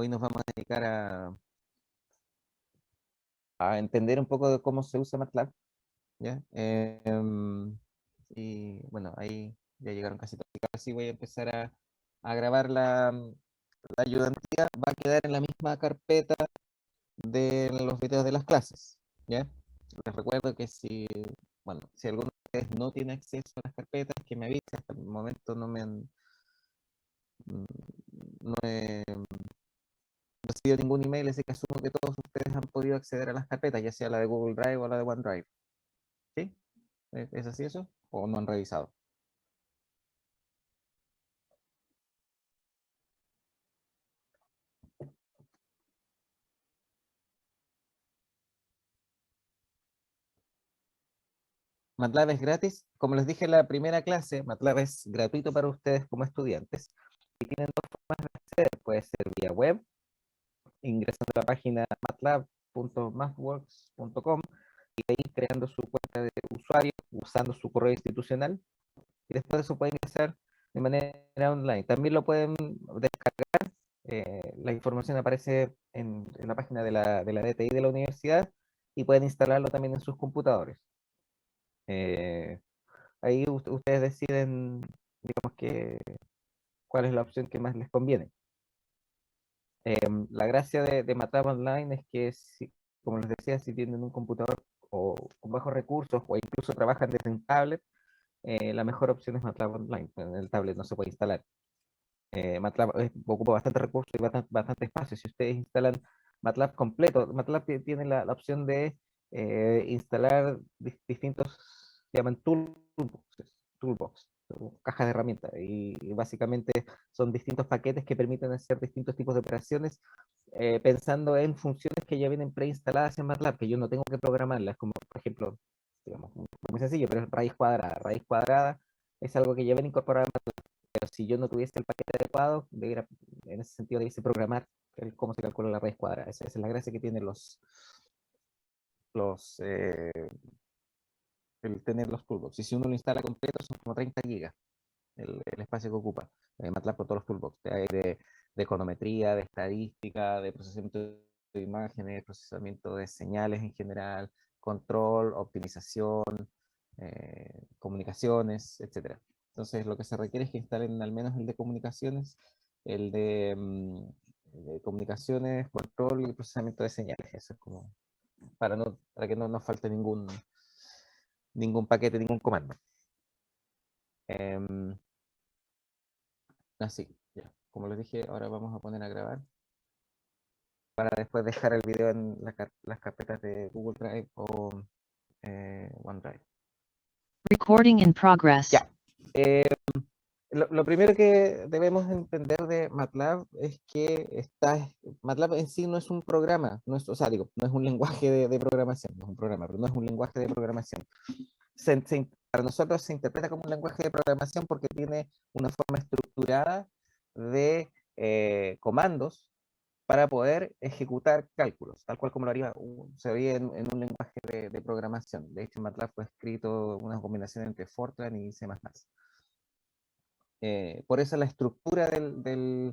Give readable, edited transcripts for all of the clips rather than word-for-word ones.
Hoy nos vamos a dedicar a entender un poco de cómo se usa MATLAB, ¿ya? Y bueno, ahí ya llegaron casi todos. Así voy a empezar a grabar la ayudantía. Va a quedar en la misma carpeta de los videos de las clases, ¿ya? Les recuerdo que bueno, si alguno de ustedes no tiene acceso a las carpetas, que me avise. Hasta el momento mm, no he recibido ningún email, así que asumo que todos ustedes han podido acceder a las carpetas, ya sea la de Google Drive o la de OneDrive. ¿Sí? ¿Es así eso? ¿O no han revisado? MATLAB es gratis. Como les dije en la primera clase, MATLAB es gratuito para ustedes como estudiantes. Y tienen dos formas de acceder. Puede ser vía web, ingresando a la página matlab.mathworks.com y ahí creando su cuenta de usuario, usando su correo institucional. Y después de eso pueden ingresar de manera online. También lo pueden descargar. La información aparece en la página de la DTI de la universidad y pueden instalarlo también en sus computadores. Eh, Ahí ustedes deciden, digamos, cuál es la opción que más les conviene. La gracia de MATLAB Online es que, como les decía, si tienen un computador o con bajos recursos o incluso trabajan desde un tablet, la mejor opción es MATLAB Online. En el tablet no se puede instalar. MATLAB ocupa bastante recursos y bastante espacio. Si ustedes instalan MATLAB completo, MATLAB tiene la opción de instalar distintos, se llaman toolbox, o cajas de herramientas, y básicamente son distintos paquetes que permiten hacer distintos tipos de operaciones, pensando en funciones que ya vienen preinstaladas en MATLAB, que yo no tengo que programarlas, como por ejemplo, digamos, muy sencillo, pero es raíz cuadrada. Raíz cuadrada es algo que ya viene incorporado en MATLAB, pero si yo no tuviese el paquete adecuado, en ese sentido debiese programar cómo se calcula la raíz cuadrada. Esa es la gracia que tienen los el tener los toolbox. Y si uno lo instala completo, son como 30 gigas el espacio que ocupa. MATLAB con todos los toolbox. Hay de econometría, de estadística, de procesamiento de imágenes, procesamiento de señales en general, control, optimización, comunicaciones, etcétera. Entonces, lo que se requiere es que instalen al menos el de comunicaciones, el de comunicaciones, control y procesamiento de señales. Eso es como para que no nos falte ningún paquete, ningún comando. Así, ya. Como les dije, ahora vamos a poner a grabar para después dejar el video en las carpetas de Google Drive o OneDrive. Recording in progress. Ya. Lo primero que debemos entender de MATLAB es que MATLAB en sí no es un programa, no es, o sea, digo, no es un lenguaje de programación, no es un programa, pero no es un lenguaje de programación. Para nosotros se interpreta como un lenguaje de programación porque tiene una forma estructurada de comandos para poder ejecutar cálculos, tal cual como lo haría, se haría en un lenguaje de programación. De hecho, MATLAB fue escrito una combinación entre Fortran y C++. Por eso la estructura de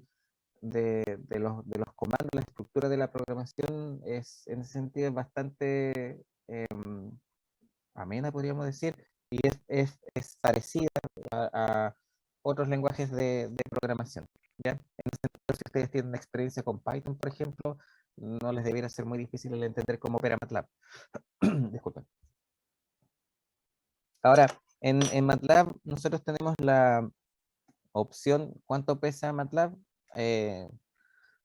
los comandos, la estructura de la programación en ese sentido es bastante amena, podríamos decir, y es parecida a otros lenguajes de programación, ¿ya? En ese sentido, si ustedes tienen experiencia con Python, por ejemplo, no les debiera ser muy difícil el entender cómo opera MATLAB. Disculpen. Ahora, en MATLAB nosotros tenemos la opción ¿cuánto pesa MATLAB? Eh,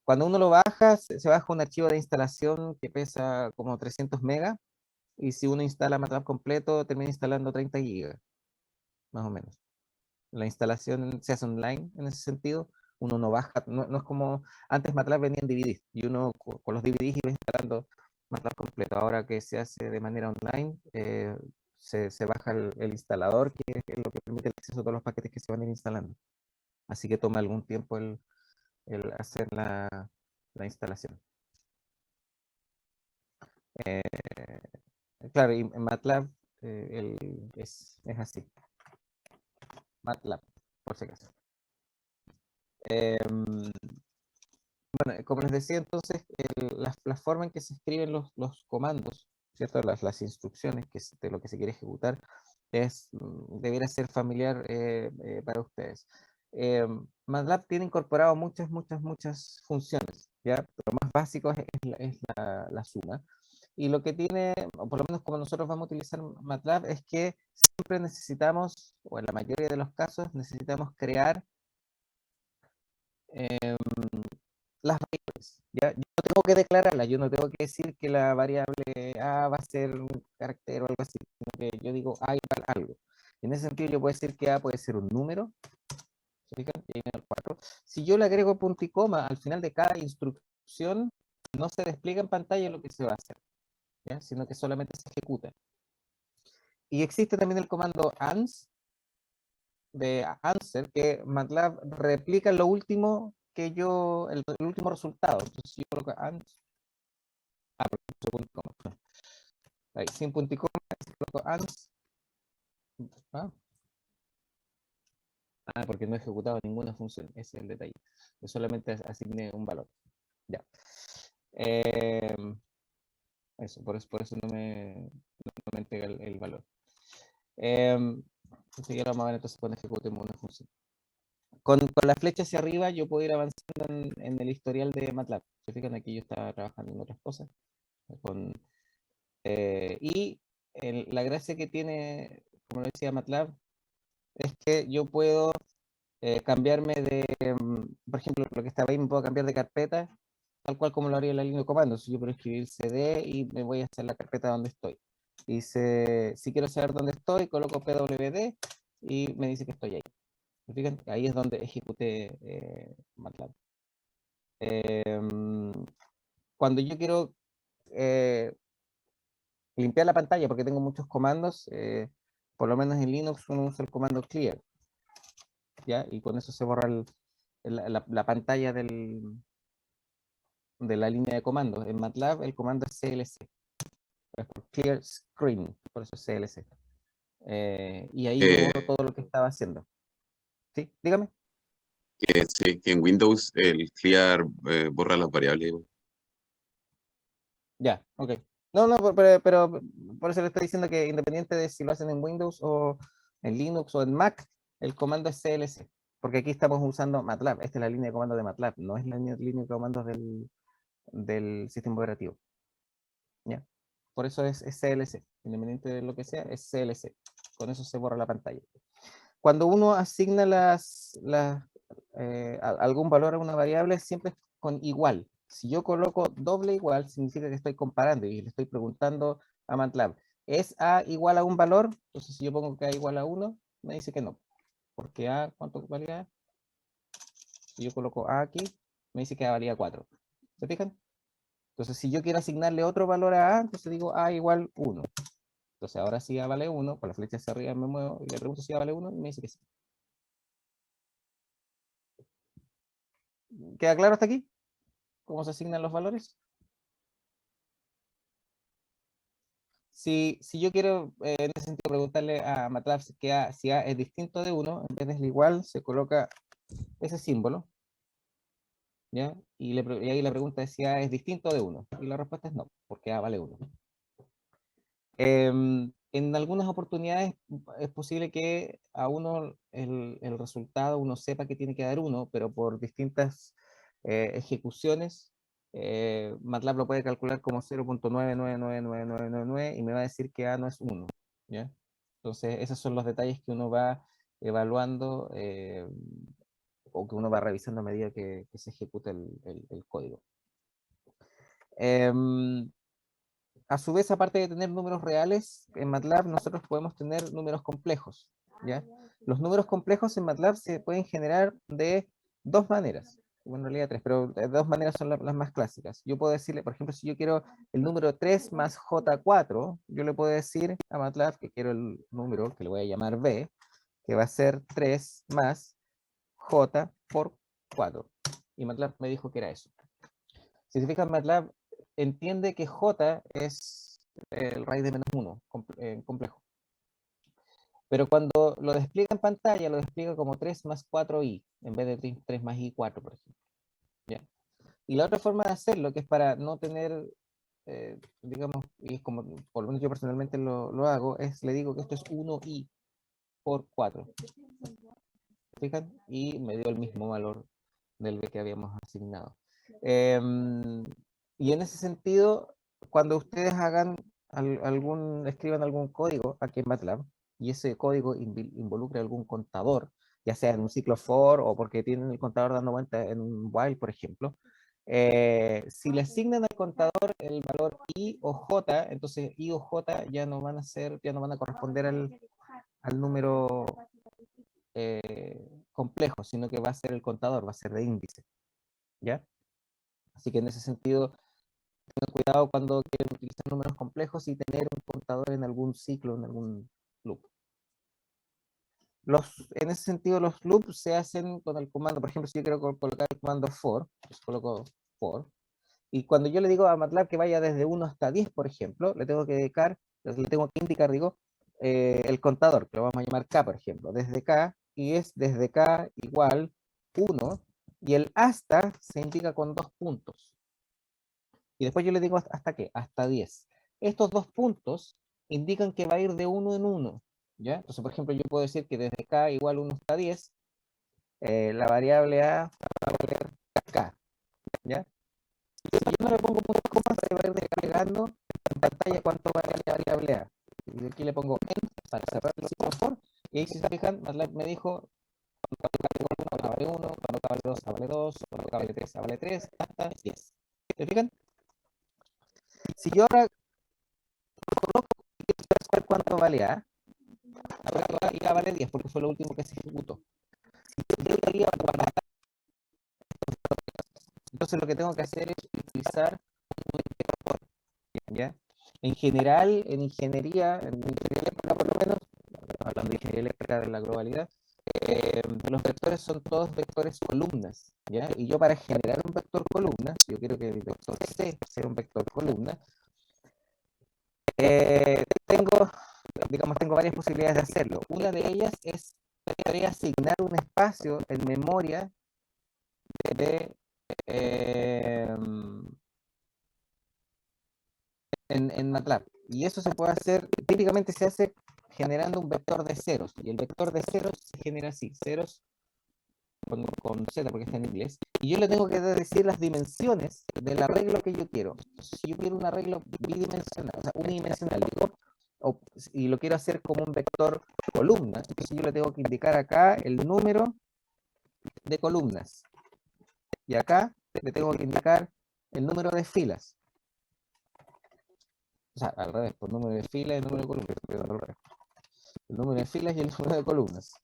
Cuando uno lo baja, se baja un archivo de instalación que pesa como 300 megas, y si uno instala MATLAB completo, termina instalando 30 gigas, más o menos. La instalación se hace online en ese sentido. Uno no baja, no es como antes MATLAB venía en DVDs, y uno con los DVDs iba instalando MATLAB completo. Ahora que se hace de manera online, se baja el instalador, que es lo que permite el acceso a todos los paquetes que se van a ir instalando. Así que toma algún tiempo el hacer la instalación. Eh, claro, y en MATLAB es así. MATLAB, por si acaso. Bueno, como les decía entonces, la forma en que se escriben los comandos, ¿cierto? Las instrucciones de lo que se quiere ejecutar, debiera ser familiar para ustedes. MATLAB tiene incorporado muchas funciones, ¿ya? Lo más básico es la suma. Y lo que tiene, o por lo menos como nosotros vamos a utilizar MATLAB, es que siempre necesitamos, o en la mayoría de los casos, necesitamos crear eh, las variables. ¿Ya? Yo no tengo que declararlas, yo no tengo que decir que la variable A va a ser un carácter o algo así, sino que yo digo A igual algo. En ese sentido, yo puedo decir que A puede ser un número, ¿se fijan? Y ahí viene el 4. Si yo le agrego punto y coma al final de cada instrucción, no se despliega en pantalla lo que se va a hacer, ¿ya? Sino que solamente se ejecuta. Y existe también el comando ANS, de answer, que MATLAB replica lo último que el último resultado. Entonces, si yo coloco ANS, ahí, sin punto y coma, si coloco ANS, ¿ah? Porque no he ejecutado ninguna función, ese es el detalle. Yo solamente asigné un valor. Ya. Eh, por eso no me entrega el valor. Así que ahora vamos a ver entonces cuando ejecutemos una función. Con la flecha hacia arriba yo puedo ir avanzando en el historial de MATLAB. Se fijan, aquí yo estaba trabajando en otras cosas. Y la gracia que tiene, como decía MATLAB, es que yo puedo cambiarme por ejemplo, lo que estaba ahí, me puedo cambiar de carpeta, tal cual como lo haría en la línea de comandos. Yo puedo escribir CD y me voy a hacer la carpeta donde estoy. Dice, si quiero saber dónde estoy, coloco PWD y me dice que estoy ahí. ¿Me fijan? Ahí es donde ejecuté MATLAB. Cuando yo quiero limpiar la pantalla, porque tengo muchos comandos, por lo menos en Linux uno usa el comando clear, ¿ya? Y con eso se borra la pantalla de la línea de comandos. En MATLAB el comando es CLC, es por clear screen, por eso es CLC. Y ahí yo borro todo lo que estaba haciendo. ¿Sí? Dígame. Sí, que en Windows el clear borra las variables. Ya, ok. No, no, pero por eso le estoy diciendo que independiente de si lo hacen en Windows o en Linux o en Mac, el comando es CLC, porque aquí estamos usando MATLAB. Esta es la línea de comandos de MATLAB, no es la línea de comandos del sistema operativo. ¿Ya? Por eso es CLC, independiente de lo que sea, es CLC. Con eso se borra la pantalla. Cuando uno asigna algún valor a una variable, siempre es con igual. Si yo coloco doble igual, significa que estoy comparando y le estoy preguntando a MATLAB, ¿es A igual a un valor? Entonces, si yo pongo que A igual a 1, me dice que no. Porque A, ¿cuánto valía? Si yo coloco A aquí, me dice que A valía 4. ¿Se fijan? Entonces, si yo quiero asignarle otro valor a A, entonces digo A igual 1. Entonces, ahora sí A vale 1, con la flecha hacia arriba me muevo y le pregunto si A vale 1 y me dice que sí. ¿Queda claro hasta aquí? ¿Cómo se asignan los valores? Si yo quiero, en ese sentido, preguntarle a MATLAB si A es distinto de 1, en vez de igual, se coloca ese símbolo, ¿ya? Y ahí la pregunta es si A es distinto de 1. Y la respuesta es no, porque A vale 1. En algunas oportunidades es posible que a uno el resultado uno sepa que tiene que dar 1, pero por distintas ejecuciones, MATLAB lo puede calcular como 0.9999999 y me va a decir que A no es 1, ¿ya? Entonces, esos son los detalles que uno va evaluando o que uno va revisando a medida que se ejecuta el código. A su vez, aparte de tener números reales, en MATLAB nosotros podemos tener números complejos, ¿ya? Los números complejos en MATLAB se pueden generar de dos maneras, bueno, en realidad tres, pero de dos maneras son las más clásicas. Yo puedo decirle, por ejemplo, si yo quiero el número 3 más J4, yo le puedo decir a MATLAB que quiero el número, que le voy a llamar B, que va a ser 3 más J por 4. Y MATLAB me dijo que era eso. Si se fijan, MATLAB entiende que J es el raíz de menos 1, complejo. Pero cuando lo despliega en pantalla, lo despliega como 3 más 4i, en vez de 3 más i4, por ejemplo. ¿Ya? Y la otra forma de hacerlo, que es para no tener, digamos, y es como, por lo menos yo personalmente lo hago, es le digo que esto es 1i por 4. Fijan, y me dio el mismo valor del B que habíamos asignado. Y en ese sentido, cuando ustedes hagan escriban algún código aquí en MATLAB, y ese código involucre algún contador, ya sea en un ciclo for o porque tienen el contador dando vuelta en un while, por ejemplo, si le asignan al contador el valor i o j, entonces i o j ya no van a corresponder al número complejo, sino que va a ser el contador, va a ser de índice, ¿ya? Así que en ese sentido, tengan cuidado cuando quieren utilizar números complejos y tener un contador en algún ciclo, en algún loop. En ese sentido, los loops se hacen con el comando, por ejemplo, si yo quiero colocar el comando for, pues coloco for, y cuando yo le digo a MATLAB que vaya desde 1 hasta 10, por ejemplo, le tengo que indicar, digo, el contador, que lo vamos a llamar K, por ejemplo, desde K, y es desde K igual 1, y el hasta se indica con 2 puntos. Y después yo le digo hasta qué, hasta 10. Estos 2 puntos indican que va a ir de 1 en 1, ¿ya? Entonces, por ejemplo, yo puedo decir que desde K igual 1 hasta 10, la variable A va a valer K, ¿ya? Si yo no le pongo puntos comas, se va a ir desplegando en pantalla cuánto vale la variable A. Y aquí le pongo end para cerrar el ciclo for, y ahí si se fijan, MATLAB me dijo cuando vale 1, cuando vale 2, vale 2, cuando vale 3, vale 3, hasta 10. ¿Se fijan? Si yo ahora coloco y quiero saber cuánto vale A, ahora que A vale 10 porque fue lo último que se ejecutó. Si yo quería guardar, entonces lo que tengo que hacer es utilizar un vector, ¿ya? En general, en ingeniería eléctrica por lo menos, hablando de ingeniería eléctrica de la globalidad, los vectores son todos vectores columnas, ¿ya? Y yo para generar un vector columna, si yo quiero que mi vector C sea un vector columna, tengo varias posibilidades de hacerlo. Una de ellas es asignar un espacio en memoria de, en MATLAB. Y eso se puede hacer, típicamente se hace generando un vector de ceros. Y el vector de ceros se genera así, ceros con Z porque está en inglés. Y yo le tengo que decir las dimensiones del arreglo que yo quiero. Entonces, si yo quiero un arreglo bidimensional, o sea, unidimensional, digo, y lo quiero hacer como un vector columna, entonces yo le tengo que indicar acá el número de columnas. Y acá le tengo que indicar el número de filas. O sea, al revés, por número de filas y el número de columnas. El número de filas y el número de columnas.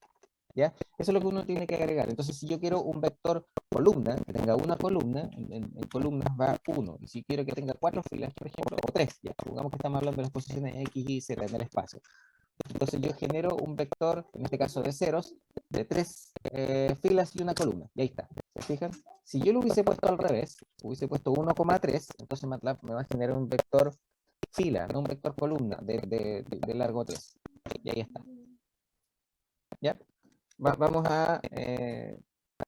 ¿Ya? Eso es lo que uno tiene que agregar. Entonces, si yo quiero un vector columna, que tenga una columna, en columnas va 1. Y si quiero que tenga 4 filas, por ejemplo, o 3, ya, supongamos que estamos hablando de las posiciones X, Y, Z en el espacio. Entonces yo genero un vector, en este caso de ceros, de 3 filas y una columna. Y ahí está. ¿Se fijan? Si yo lo hubiese puesto al revés, hubiese puesto 1,3, entonces MATLAB me va a generar un vector fila, no un vector columna de largo 3. Y ahí está. ¿Ya? Vamos a,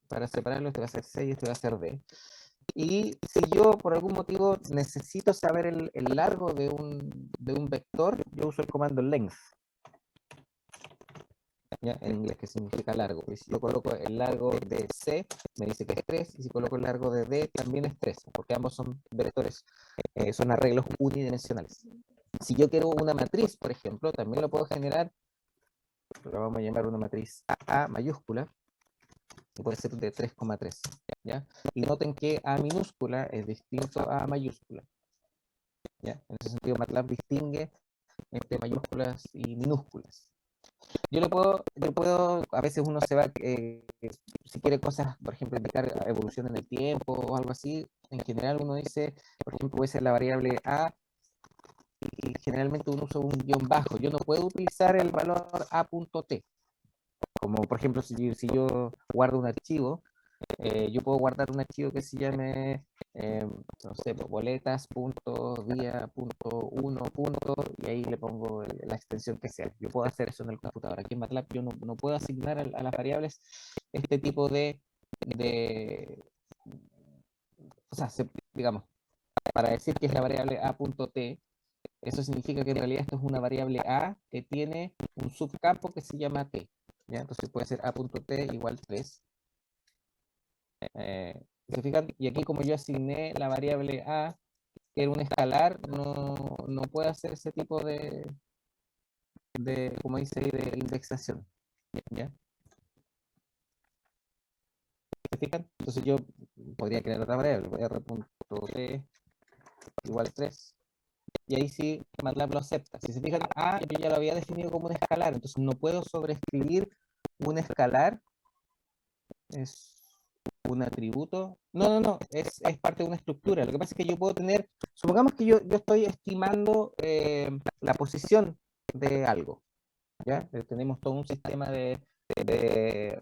para separarlo, este va a ser C y este va a ser D. Y si yo por algún motivo necesito saber el largo de un vector, yo uso el comando length, ¿ya? En inglés, que significa largo. Y si yo coloco el largo de C, me dice que es 3, y si coloco el largo de D, también es 3, porque ambos son vectores, son arreglos unidimensionales. Si yo quiero una matriz, por ejemplo, también lo puedo generar, lo vamos a llamar una matriz A mayúscula, que puede ser de 3,3, ¿ya? Y noten que A minúscula es distinto a A mayúscula, ¿ya? En ese sentido, MATLAB distingue entre mayúsculas y minúsculas. Yo puedo, a veces uno se va, si quiere cosas, por ejemplo, indicar evolución en el tiempo o algo así, en general uno dice, por ejemplo, puede ser la variable A, y generalmente uno usa un guión bajo. Yo no puedo utilizar el valor A.t. Como por ejemplo, si yo guardo un archivo, yo puedo guardar un archivo que se llame, no sé, boletas.dia.1. Y ahí le pongo la extensión que sea. Yo puedo hacer eso en el computador. Aquí en MATLAB yo no puedo asignar a las variables este tipo de o sea, digamos, para decir que es la variable a.t, eso significa que en realidad esto es una variable a que tiene un subcampo que se llama t, ¿ya? Entonces puede ser a.t igual 3. ¿Se fijan? Y aquí como yo asigné la variable a, que era un escalar, no puede hacer ese tipo como dice ahí, de indexación, ¿ya? ¿Se fijan? Entonces yo podría crear otra variable, r.t igual 3. Y ahí sí MATLAB lo acepta. Si se fijan, yo ya lo había definido como un escalar, entonces no puedo sobreescribir un escalar, es un atributo. No, es parte de una estructura. Lo que pasa es que yo puedo tener, supongamos que yo estoy estimando la posición de algo, ¿ya? Tenemos todo un sistema de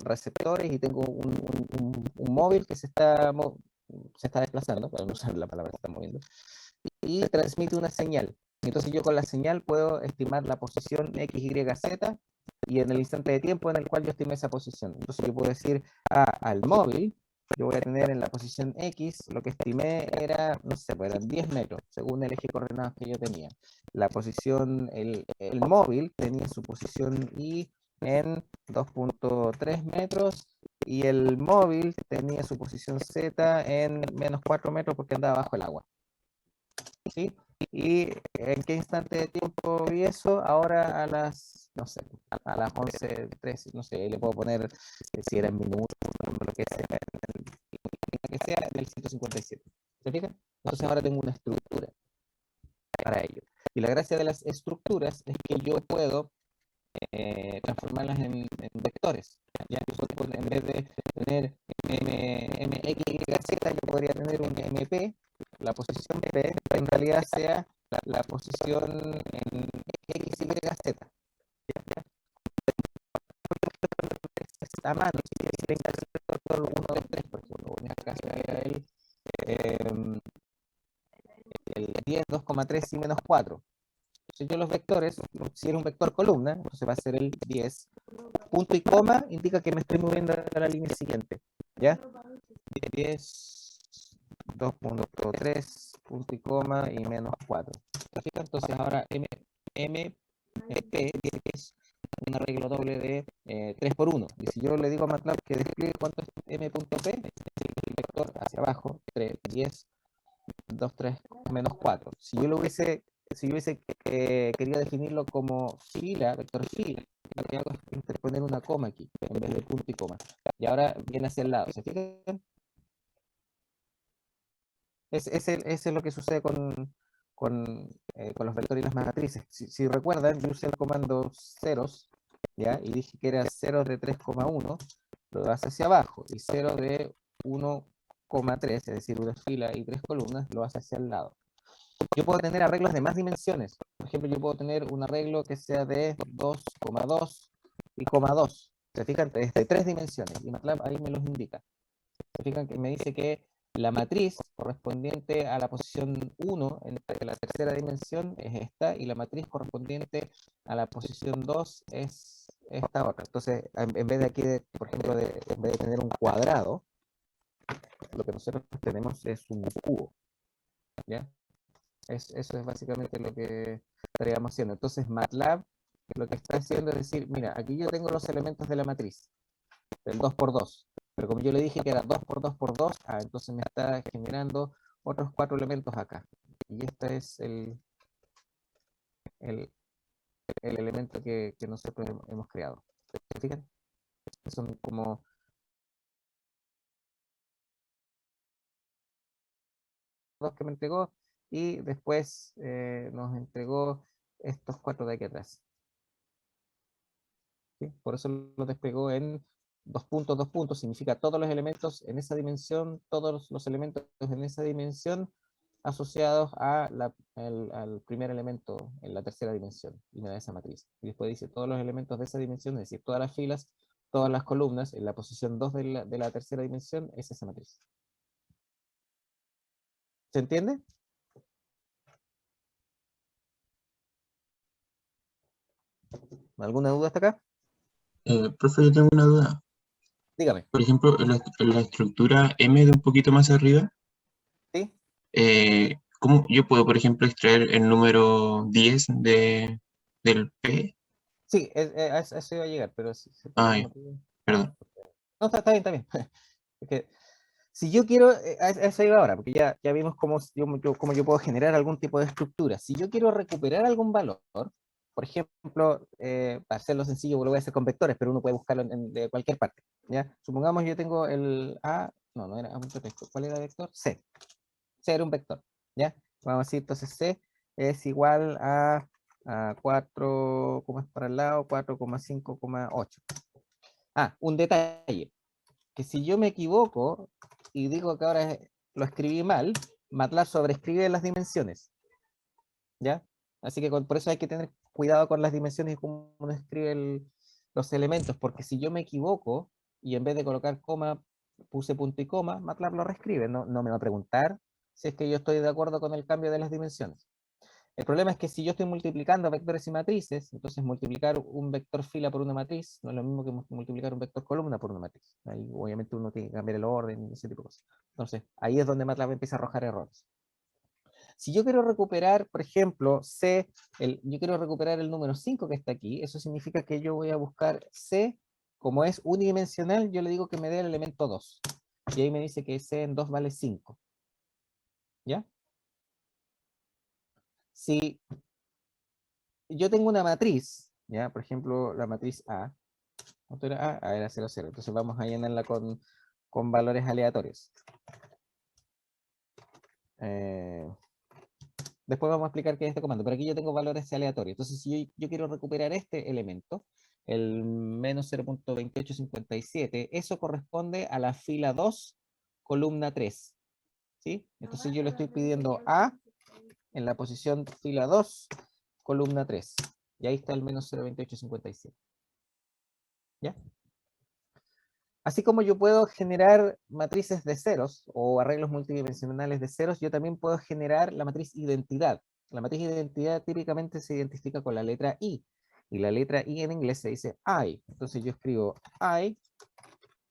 receptores y tengo un móvil que se está desplazando, para no usar la palabra se está moviendo, y transmite una señal. Entonces yo con la señal puedo estimar la posición X, Y, Z y en el instante de tiempo en el cual yo estimé esa posición. Entonces yo puedo decir al móvil, yo voy a tener en la posición X, lo que estimé era, no sé, pues eran 10 metros, según el eje de coordenadas que yo tenía. La posición, el móvil tenía su posición Y en 2.3 metros y el móvil tenía su posición Z en menos 4 metros porque andaba bajo el agua. ¿Sí? ¿Y en qué instante de tiempo vi eso? Ahora a las, no sé, a las 11:13, no sé, le puedo poner si era en minutos, lo que sea, que sea del 157. ¿Se fijan? Entonces ahora tengo una estructura para ello. Y la gracia de las estructuras es que yo puedo transformarlas en vectores. Ya en vez de tener mx, y, z, yo podría tener un mp, la posición p, que en realidad sea la posición en x, y, z. A mano, si tengo el vector 1, 2, 3, por ejemplo, en este caso era el 10, 2,3 y menos 4. Entonces yo los vectores, si era un vector columna, entonces va a ser el 10. Punto y coma indica que me estoy moviendo a la línea siguiente. ¿Ya? 10, 2.3, punto y coma y menos 4. Entonces ahora MP dice que es un arreglo doble de 3 por 1. Y si yo le digo a MATLAB que despliegue cuánto es M.P, es el vector hacia abajo, 3, 10, 2, 3, menos 4. Si yo hubiese querido definirlo como fila, vector fila, lo que hago es interponer una coma aquí, en vez de punto y coma. Y ahora viene hacia el lado, ¿se fijan? Ese es lo que sucede con los vectores y las matrices. Si recuerdan, yo usé el comando ceros, ¿ya? Y dije que era 0 de 3,1, lo hace hacia abajo, y 0 de 1,3, es decir, una fila y 3 columnas, lo hace hacia el lado. Yo puedo tener arreglos de más dimensiones. Por ejemplo, yo puedo tener un arreglo que sea de 2,2 y 2. Se fijan, es de 3 dimensiones, y MATLAB ahí me los indica. Se fijan que me dice que la matriz correspondiente a la posición 1 entre la tercera dimensión es esta, y la matriz correspondiente a la posición 2 es esta otra. Entonces, en vez de aquí, por ejemplo, en vez de tener un cuadrado, lo que nosotros tenemos es un cubo. ¿Ya? Eso es básicamente lo que estaríamos haciendo. Entonces, MATLAB lo que está haciendo es decir, mira, aquí yo tengo los elementos de la matriz, del 2x2. Pero como yo le dije que era 2x2x2, entonces me está generando otros 4 elementos acá. Y este es el elemento que nosotros hemos creado. ¿Se fijan? Son como dos que me entregó, y después nos entregó estos 4 de aquí atrás. ¿Sí? Por eso lo despegó en 2 puntos, significa todos los elementos en esa dimensión, todos los elementos en esa dimensión asociados al primer elemento en la tercera dimensión, y me da esa matriz. Y después dice todos los elementos de esa dimensión, es decir, todas las filas, todas las columnas, en la posición 2 de la tercera dimensión, es esa matriz. ¿Se entiende? ¿Alguna duda hasta acá? Profe, yo tengo una duda. Dígame. Por ejemplo, en la estructura M de un poquito más arriba, ¿Cómo yo puedo, por ejemplo, extraer el número 10 del P? Sí, a eso iba a llegar, pero pero Ah, ya, como perdón. no, está bien, está bien. Es que si yo quiero, a eso iba ahora, porque ya vimos cómo yo puedo generar algún tipo de estructura. Si yo quiero recuperar algún valor, por ejemplo, para hacerlo sencillo, lo voy a hacer con vectores, pero uno puede buscarlo de cualquier parte. ¿Ya? Supongamos yo tengo el A, no era un pretexto. ¿Cuál era el vector? C. C era un vector. ¿Ya? Vamos a decir, entonces C es igual a 4, ¿cómo es para el lado? 4,5,8. Ah, un detalle que si yo me equivoco y digo que ahora lo escribí mal, MATLAB sobreescribe las dimensiones, ¿ya? Así que por eso hay que tener cuidado con las dimensiones y cómo uno escribe los elementos, porque si yo me equivoco y en vez de colocar coma puse punto y coma, MATLAB lo reescribe, no me va a preguntar si es que yo estoy de acuerdo con el cambio de las dimensiones. El problema es que si yo estoy multiplicando vectores y matrices, entonces multiplicar un vector fila por una matriz no es lo mismo que multiplicar un vector columna por una matriz. Ahí obviamente uno tiene que cambiar el orden y ese tipo de cosas. Entonces, ahí es donde MATLAB empieza a arrojar errores. Si yo quiero recuperar, por ejemplo, yo quiero recuperar el número 5 que está aquí, eso significa que yo voy a buscar C, como es unidimensional, yo le digo que me dé el elemento 2. Y ahí me dice que C en 2 vale 5. ¿Ya? Si yo tengo una matriz, ¿ya? Por ejemplo, la matriz A, ¿cuánto era A? A era 0, 0. Entonces vamos a llenarla con valores aleatorios. Eh, Después vamos a explicar qué es este comando, pero aquí yo tengo valores aleatorios. Entonces, si yo quiero recuperar este elemento, el menos 0.2857, eso corresponde a la fila 2, columna 3. ¿Sí? Entonces yo le estoy pidiendo A en la posición fila 2, columna 3. Y ahí está el menos 0.2857. ¿Ya? Así como yo puedo generar matrices de ceros o arreglos multidimensionales de ceros, yo también puedo generar la matriz identidad. La matriz identidad típicamente se identifica con la letra I. Y la letra I en inglés se dice I. Entonces yo escribo I.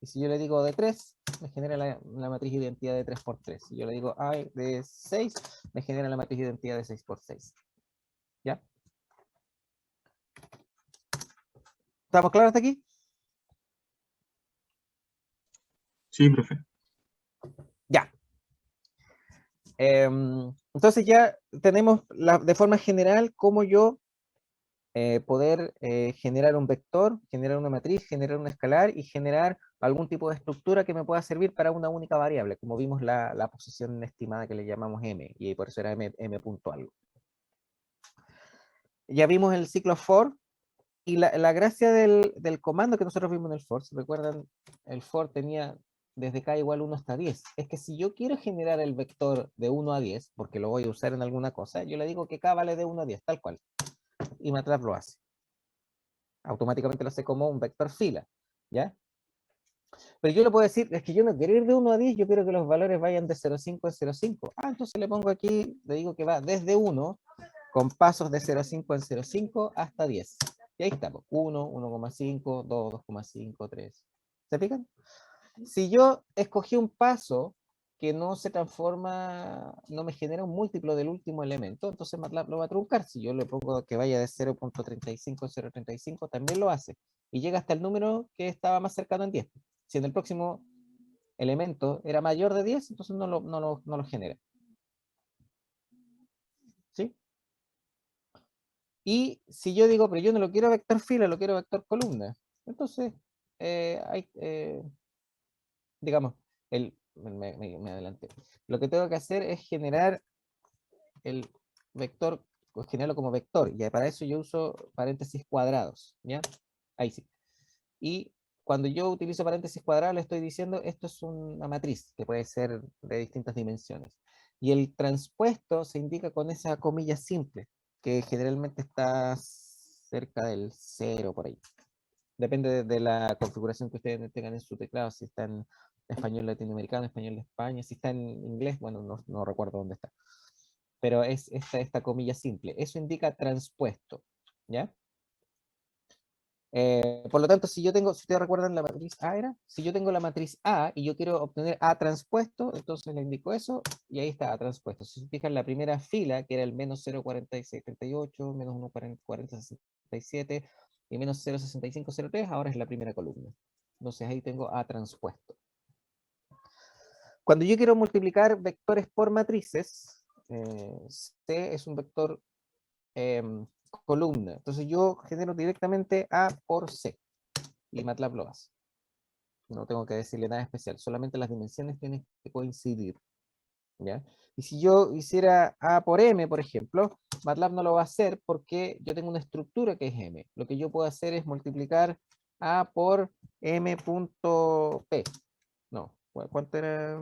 Y si yo le digo de 3, me genera la matriz identidad de 3 por 3. Si yo le digo I de 6, me genera la matriz identidad de 6 por 6. ¿Ya? ¿Estamos claros hasta aquí? Sí, profe. Ya. Entonces ya tenemos de forma general cómo yo poder generar un vector, generar una matriz, generar un escalar y generar algún tipo de estructura que me pueda servir para una única variable, como vimos la posición estimada que le llamamos m, y por eso era m punto algo. Ya vimos el ciclo for, y la gracia del comando que nosotros vimos en el for, ¿se recuerdan? El for tenía desde k igual 1 hasta 10. Es que si yo quiero generar el vector de 1 a 10, porque lo voy a usar en alguna cosa, yo le digo que k vale de 1 a 10, tal cual. Y MATLAB lo hace. Automáticamente lo hace como un vector fila, ¿ya? Pero yo le puedo decir, es que yo no quiero ir de 1 a 10, yo quiero que los valores vayan de 0,5 a 0,5. Ah, entonces le pongo aquí, le digo que va desde 1, con pasos de 0,5 en 0,5 hasta 10. Y ahí estamos, 1, 1,5, 2, 2,5, 3. ¿Se fijan? Si yo escogí un paso que no se transforma, no me genera un múltiplo del último elemento, entonces MATLAB lo va a truncar. Si yo le pongo que vaya de 0.35 a 0.35, también lo hace. Y llega hasta el número que estaba más cercano en 10. Si en el próximo elemento era mayor de 10, entonces no lo genera. ¿Sí? Y si yo digo, pero yo no lo quiero vector fila, lo quiero vector columna, entonces digamos, me adelanté. Lo que tengo que hacer es generar el vector, generarlo como vector, y para eso yo uso paréntesis cuadrados, ¿ya? Ahí sí. Y cuando yo utilizo paréntesis cuadrados, le estoy diciendo, esto es una matriz, que puede ser de distintas dimensiones. Y el transpuesto se indica con esa comilla simple, que generalmente está cerca del 0 por ahí. Depende de la configuración que ustedes tengan en su teclado, si está en español latinoamericano, español de España, si está en inglés, bueno, no recuerdo dónde está. Pero es esta comilla simple. Eso indica transpuesto, ¿ya? Por lo tanto, si ustedes recuerdan la matriz A era, si yo tengo la matriz A y yo quiero obtener A transpuesto, entonces le indico eso, y ahí está A transpuesto. Si se fijan, la primera fila, que era el menos 0,4638, menos 1,4067 y menos 0,6503, ahora es la primera columna. Entonces ahí tengo A transpuesto. Cuando yo quiero multiplicar vectores por matrices, C es un vector columna. Entonces yo genero directamente A por C. Y MATLAB lo hace. No tengo que decirle nada especial. Solamente las dimensiones tienen que coincidir. ¿Ya? Y si yo hiciera A por M, por ejemplo, MATLAB no lo va a hacer porque yo tengo una estructura que es M. Lo que yo puedo hacer es multiplicar A por M punto P. No, ¿cuánto era?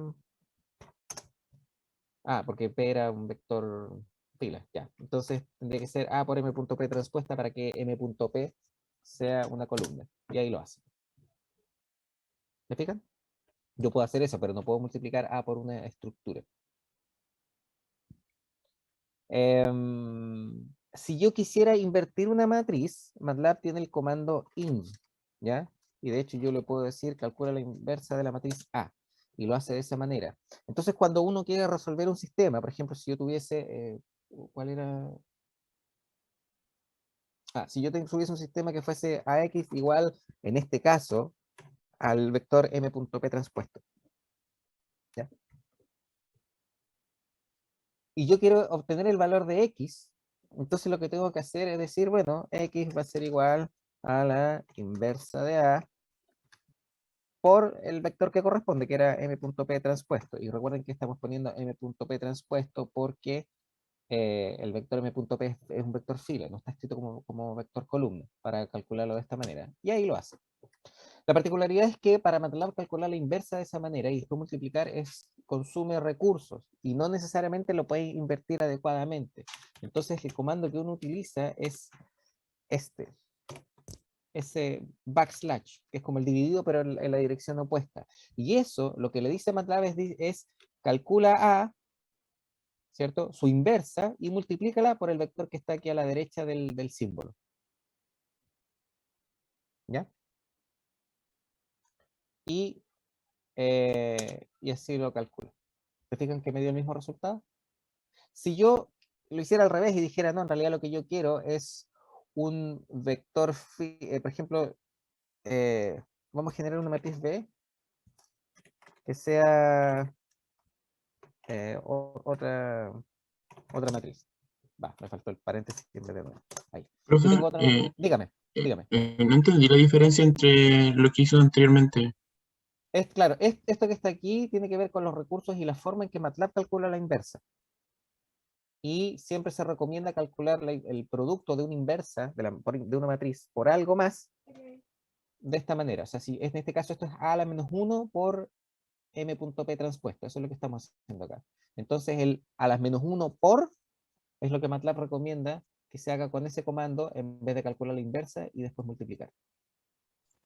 Ah, porque P era un vector fila, ya. Entonces tendría que ser A por M punto P transpuesta para que M punto P sea una columna. Y ahí lo hace. ¿Me fijan? Yo puedo hacer eso, pero no puedo multiplicar A por una estructura. Si yo quisiera invertir una matriz, MATLAB tiene el comando in, ¿ya? Y de hecho yo le puedo decir, calcula la inversa de la matriz A, y lo hace de esa manera. Entonces cuando uno quiere resolver un sistema, por ejemplo, si yo tuviese, ¿cuál era? Si yo tuviese un sistema que fuese AX igual, en este caso, al vector M.P transpuesto, ¿ya? Y yo quiero obtener el valor de X, entonces lo que tengo que hacer es decir, bueno, X va a ser igual a la inversa de A por el vector que corresponde, que era M.P transpuesto. Y recuerden que estamos poniendo M.P transpuesto porque el vector M.P es un vector fila, no está escrito como vector columna, para calcularlo de esta manera. Y ahí lo hace. La particularidad es que para MATLAB calcular la inversa de esa manera y después multiplicar consume recursos y no necesariamente lo puede invertir adecuadamente. Entonces el comando que uno utiliza es ese backslash, que es como el dividido pero en la dirección opuesta. Y eso lo que le dice MATLAB es calcula A, ¿cierto? Su inversa y multiplícala por el vector que está aquí a la derecha del símbolo. ¿Ya? Y así lo calculo. ¿Se fijan que me dio el mismo resultado? Si yo lo hiciera al revés y dijera, no, en realidad lo que yo quiero es un vector, por ejemplo, vamos a generar una matriz B que sea otra matriz. Va, me faltó el paréntesis en vez de nuevo. Ahí. Profe, Si tengo otra matriz, dígame. no entendí la diferencia entre lo que hizo anteriormente. Claro, esto que está aquí tiene que ver con los recursos y la forma en que MATLAB calcula la inversa. Y siempre se recomienda calcular el producto de una inversa, de una matriz, por algo más, de esta manera. O sea, si en este caso esto es A a la menos 1 por M.P transpuesto. Eso es lo que estamos haciendo acá. Entonces el a las menos 1 por es lo que MATLAB recomienda que se haga con ese comando en vez de calcular la inversa y después multiplicar.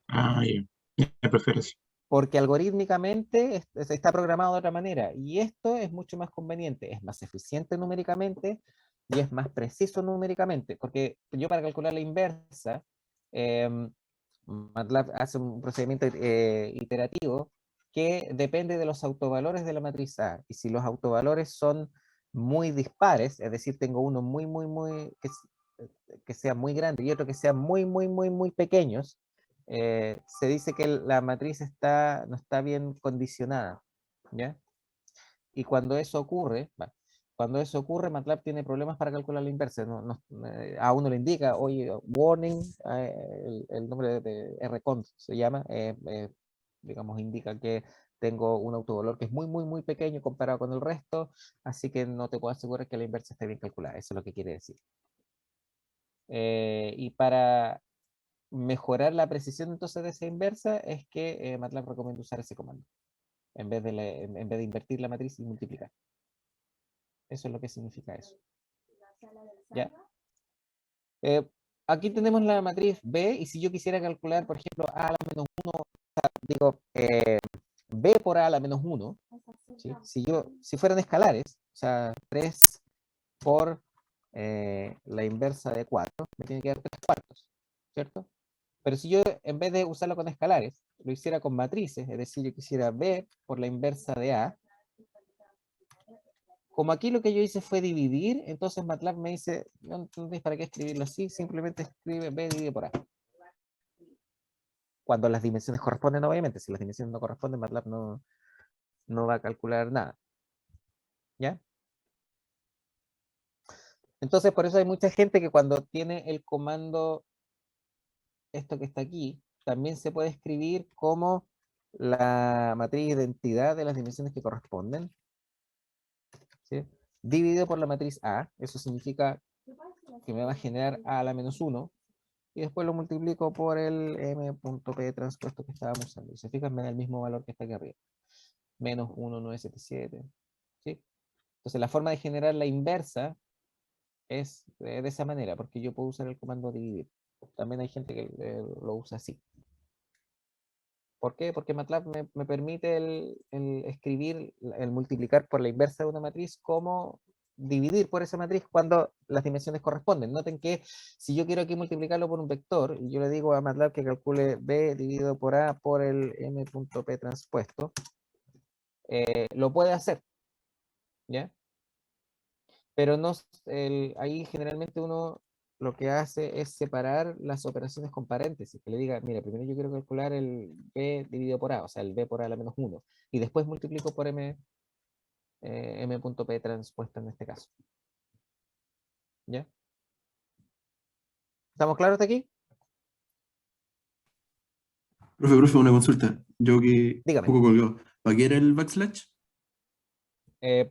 Ah, ya. Ya prefiero así. Porque algorítmicamente está programado de otra manera. Y esto es mucho más conveniente, es más eficiente numéricamente y es más preciso numéricamente. Porque yo para calcular la inversa, MATLAB hace un procedimiento iterativo que depende de los autovalores de la matriz A. Y si los autovalores son muy dispares, es decir, tengo uno que sea muy grande y otro que sea muy pequeños, se dice que la matriz no está bien condicionada, ¿ya? Y cuando eso ocurre, MATLAB tiene problemas para calcular la inversa. A uno le indica, oye, warning, el nombre de rcont se llama, digamos, indica que tengo un autovalor que es muy pequeño comparado con el resto, así que no te puedo asegurar que la inversa esté bien calculada. Eso es lo que quiere decir. Y para mejorar la precisión entonces de esa inversa es que MATLAB recomienda usar ese comando en vez de invertir la matriz y multiplicar. Eso es lo que significa eso. ¿Ya? Aquí tenemos la matriz B y si yo quisiera calcular, por ejemplo, A a la menos 1, digo, B por A a la menos 1, ¿sí? Si fueran escalares, o sea, 3 por la inversa de 4, me tiene que dar 3 cuartos, ¿cierto? Pero si yo, en vez de usarlo con escalares, lo hiciera con matrices, es decir, yo quisiera B por la inversa de A, como aquí lo que yo hice fue dividir, entonces MATLAB me dice, no tienes para qué escribirlo así, simplemente escribe B dividido por A. Cuando las dimensiones corresponden, obviamente, si las dimensiones no corresponden, MATLAB no va a calcular nada. ¿Ya? Entonces, por eso hay mucha gente que cuando tiene el comando, esto que está aquí, también se puede escribir como la matriz de identidad de las dimensiones que corresponden, ¿sí? Dividido por la matriz A, eso significa que me va a generar A a la menos 1, y después lo multiplico por el m.p transpuesto que estábamos usando. Y se fijan, me da el mismo valor que está aquí arriba, menos 1977, ¿sí? Entonces la forma de generar la inversa es de esa manera, porque yo puedo usar el comando dividir. También hay gente que lo usa así. ¿Por qué? Porque MATLAB me permite el escribir, el multiplicar por la inversa de una matriz como dividir por esa matriz cuando las dimensiones corresponden. Noten que si yo quiero aquí multiplicarlo por un vector, y yo le digo a MATLAB que calcule B dividido por A por el m.p transpuesto, lo puede hacer, ¿ya? Pero no, ahí generalmente uno lo que hace es separar las operaciones con paréntesis, que le diga, mira, primero yo quiero calcular el b dividido por a, o sea, el b por a a la menos 1, y después multiplico por m.p transpuesto en este caso. ¿Ya? ¿Estamos claros hasta aquí? Profe, una consulta. Yo que un Dígame. poco colgado. ¿Para qué era el backslash?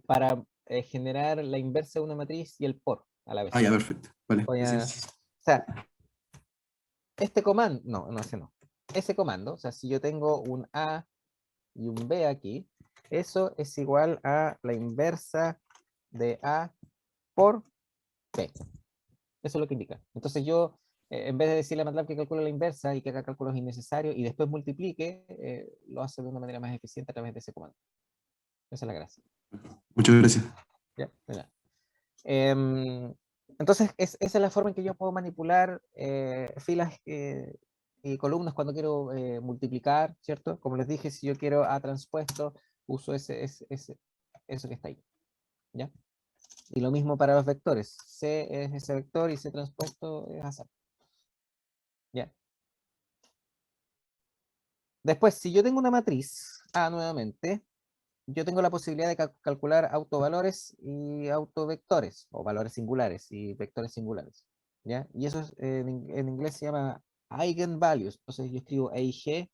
Para generar la inversa de una matriz y el por a la vez. Ah, ya, perfecto. Vale, O gracias. sea, este comando, no, ese no. Ese comando, o sea, si yo tengo un A y un B aquí, eso es igual a la inversa de A por B. Eso es lo que indica. Entonces yo, en vez de decirle a MATLAB que calcule la inversa y que haga cálculos innecesarios y después multiplique, lo hace de una manera más eficiente a través de ese comando. Esa es la gracia. Muchas gracias. ¿Ya? Entonces, esa es la forma en que yo puedo manipular filas y columnas cuando quiero multiplicar, ¿cierto? Como les dije, si yo quiero A transpuesto, uso eso que está ahí, ¿ya? Y lo mismo para los vectores. C es ese vector y C transpuesto es azar, ¿ya? Después, si yo tengo una matriz A nuevamente, yo tengo la posibilidad de calcular autovalores y autovectores, o valores singulares y vectores singulares, ¿ya? Y eso en inglés se llama eigenvalues. Entonces yo escribo EIG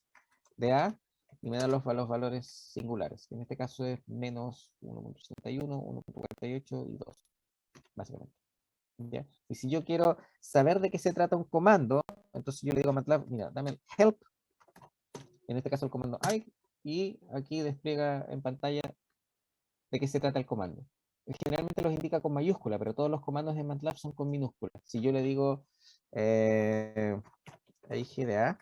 de A y me dan los valores singulares, que en este caso es menos 1.61, 1.48 y 2, básicamente, ¿ya? Y si yo quiero saber de qué se trata un comando, entonces yo le digo a MATLAB, mira, dame el help, en este caso el comando I, y aquí despliega en pantalla de qué se trata el comando. Generalmente los indica con mayúscula, pero todos los comandos de MATLAB son con minúscula. Si yo le digo EIG de A,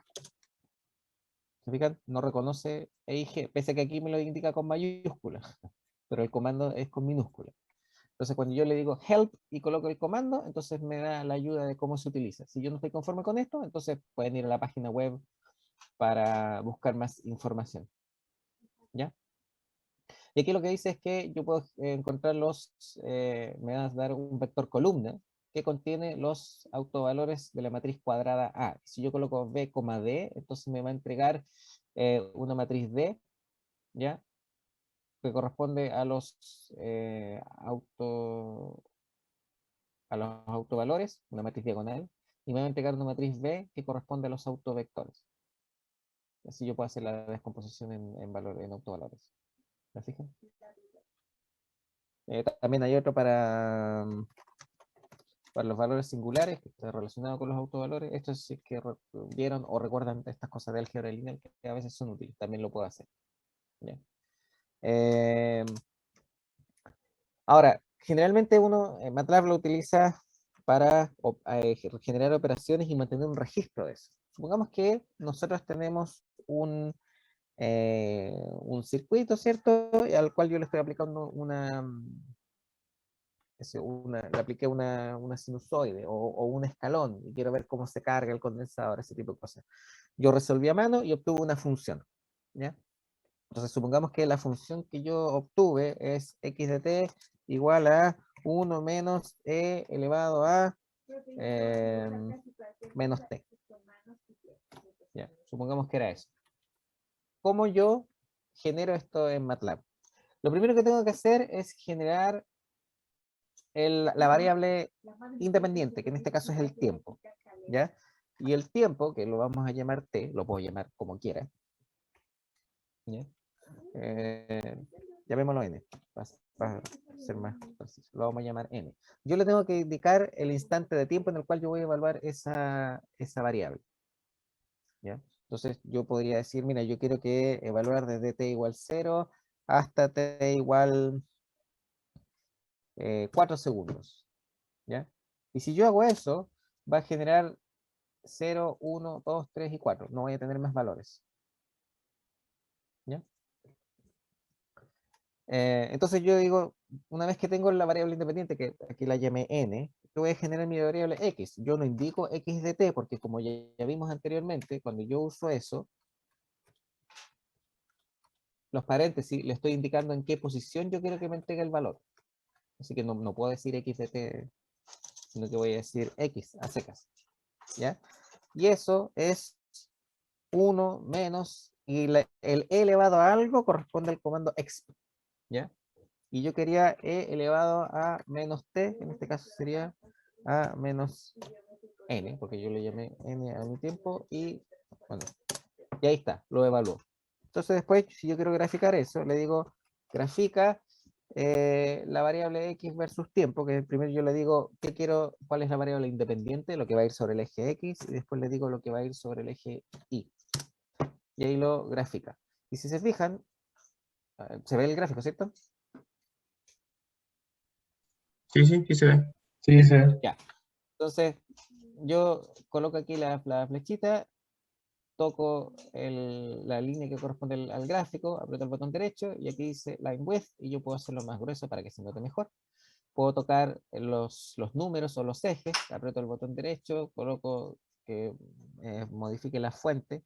¿se fijan? No reconoce EIG, pese a que aquí me lo indica con mayúscula, pero el comando es con minúscula. Entonces cuando yo le digo help y coloco el comando, entonces me da la ayuda de cómo se utiliza. Si yo no estoy conforme con esto, entonces pueden ir a la página web para buscar más información. ¿Ya? Y aquí lo que dice es que yo puedo encontrar me va a dar un vector columna que contiene los autovalores de la matriz cuadrada A. Si yo coloco B, D, entonces me va a entregar una matriz D, ¿ya? Que corresponde a a los autovalores, una matriz diagonal, y me va a entregar una matriz B que corresponde a los autovectores. Así yo puedo hacer la descomposición en autovalores. ¿Me fijan? También hay otro para los valores singulares, que está relacionado con los autovalores. Esto sí que vieron o recuerdan estas cosas de álgebra lineal que a veces son útiles, también lo puedo hacer. ¿Ya? Ahora, generalmente MATLAB lo utiliza para generar operaciones y mantener un registro de eso. Supongamos que nosotros tenemos un circuito, ¿cierto? Al cual yo le estoy aplicando le apliqué una sinusoide o un escalón y quiero ver cómo se carga el condensador, ese tipo de cosas. Yo resolví a mano y obtuve una función, ¿ya? Entonces supongamos que la función que yo obtuve es x de t igual a 1 menos e elevado a menos t. ¿Ya? Supongamos que era eso. ¿Cómo yo genero esto en MATLAB? Lo primero que tengo que hacer es generar la variable independiente, que en este caso es el tiempo, ¿ya? Y el tiempo, que lo vamos a llamar t, lo puedo llamar como quiera, ¿ya? Llamémoslo n, para ser más preciso, lo vamos a llamar n. Yo le tengo que indicar el instante de tiempo en el cual yo voy a evaluar esa variable, ¿ya? Entonces yo podría decir, mira, yo quiero que evaluar desde t igual 0 hasta t igual 4 segundos, ¿ya? Y si yo hago eso, va a generar 0, 1, 2, 3 y 4. No voy a tener más valores, ¿ya? Entonces yo digo, una vez que tengo la variable independiente, que aquí la llamé n, yo voy a generar mi variable x. Yo no indico x de t, porque como ya vimos anteriormente, cuando yo uso eso, los paréntesis, le estoy indicando en qué posición yo quiero que me entregue el valor. Así que no puedo decir x de t, sino que voy a decir x a secas, ¿ya? Y eso es 1 menos, y el e elevado a algo corresponde al comando exp, ¿ya? Y yo quería e elevado a menos t, en este caso sería a menos n, porque yo le llamé n a mi tiempo, y bueno, y ahí está, lo evalúo. Entonces después, si yo quiero graficar eso, le digo, grafica la variable x versus tiempo, que primero yo le digo qué quiero, cuál es la variable independiente, lo que va a ir sobre el eje x, y después le digo lo que va a ir sobre el eje y. Y ahí lo grafica. Y si se fijan, se ve el gráfico, ¿cierto? Sí, sí, sí se ve. Sí, se ve. Ya. Entonces, yo coloco aquí la flechita, toco la línea que corresponde al gráfico, aprieto el botón derecho y aquí dice Line Width y yo puedo hacerlo más grueso para que se note mejor. Puedo tocar los números o los ejes, aprieto el botón derecho, coloco que modifique la fuente.